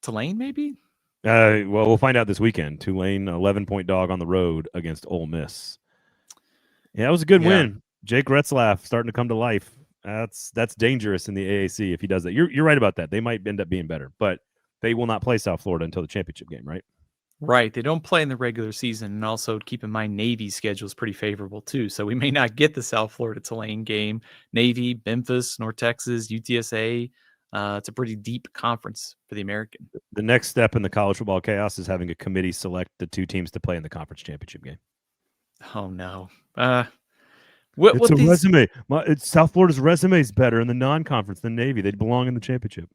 Tulane, maybe? Well, we'll find out this weekend. Tulane, 11-point dog on the road against Ole Miss. Yeah, that was a good win. Jake Retzlaff starting to come to life. That's dangerous in the AAC if he does that. You're right about that. They might end up being better, but they will not play South Florida until the championship game, right? Right. They don't play in the regular season. And also keep in mind, Navy's schedule is pretty favorable too. So we may not get the South Florida Tulane game. Navy, Memphis, North Texas, UTSA. It's a pretty deep conference for the American. The next step in the college football chaos is having a committee select the 2 teams to play in the conference championship game. Oh, no. It's a resume. South Florida's resume is better in the non-conference than Navy. They'd belong in the championship.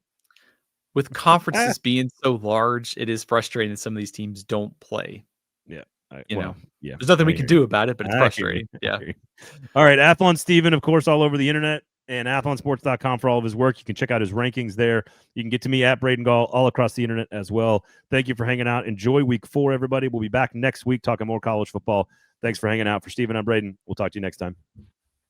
With conferences being so large, it is frustrating that some of these teams don't play. Yeah. There's nothing we can do about it, but it's frustrating. Yeah. All right. Athlon Steven, of course, all over the internet, and athlonsports.com for all of his work. You can check out his rankings there. You can get to me at Braden Gall all across the internet as well. Thank you for hanging out. Enjoy week 4, everybody. We'll be back next week talking more college football. Thanks for hanging out. For Steven, I'm Braden. We'll talk to you next time.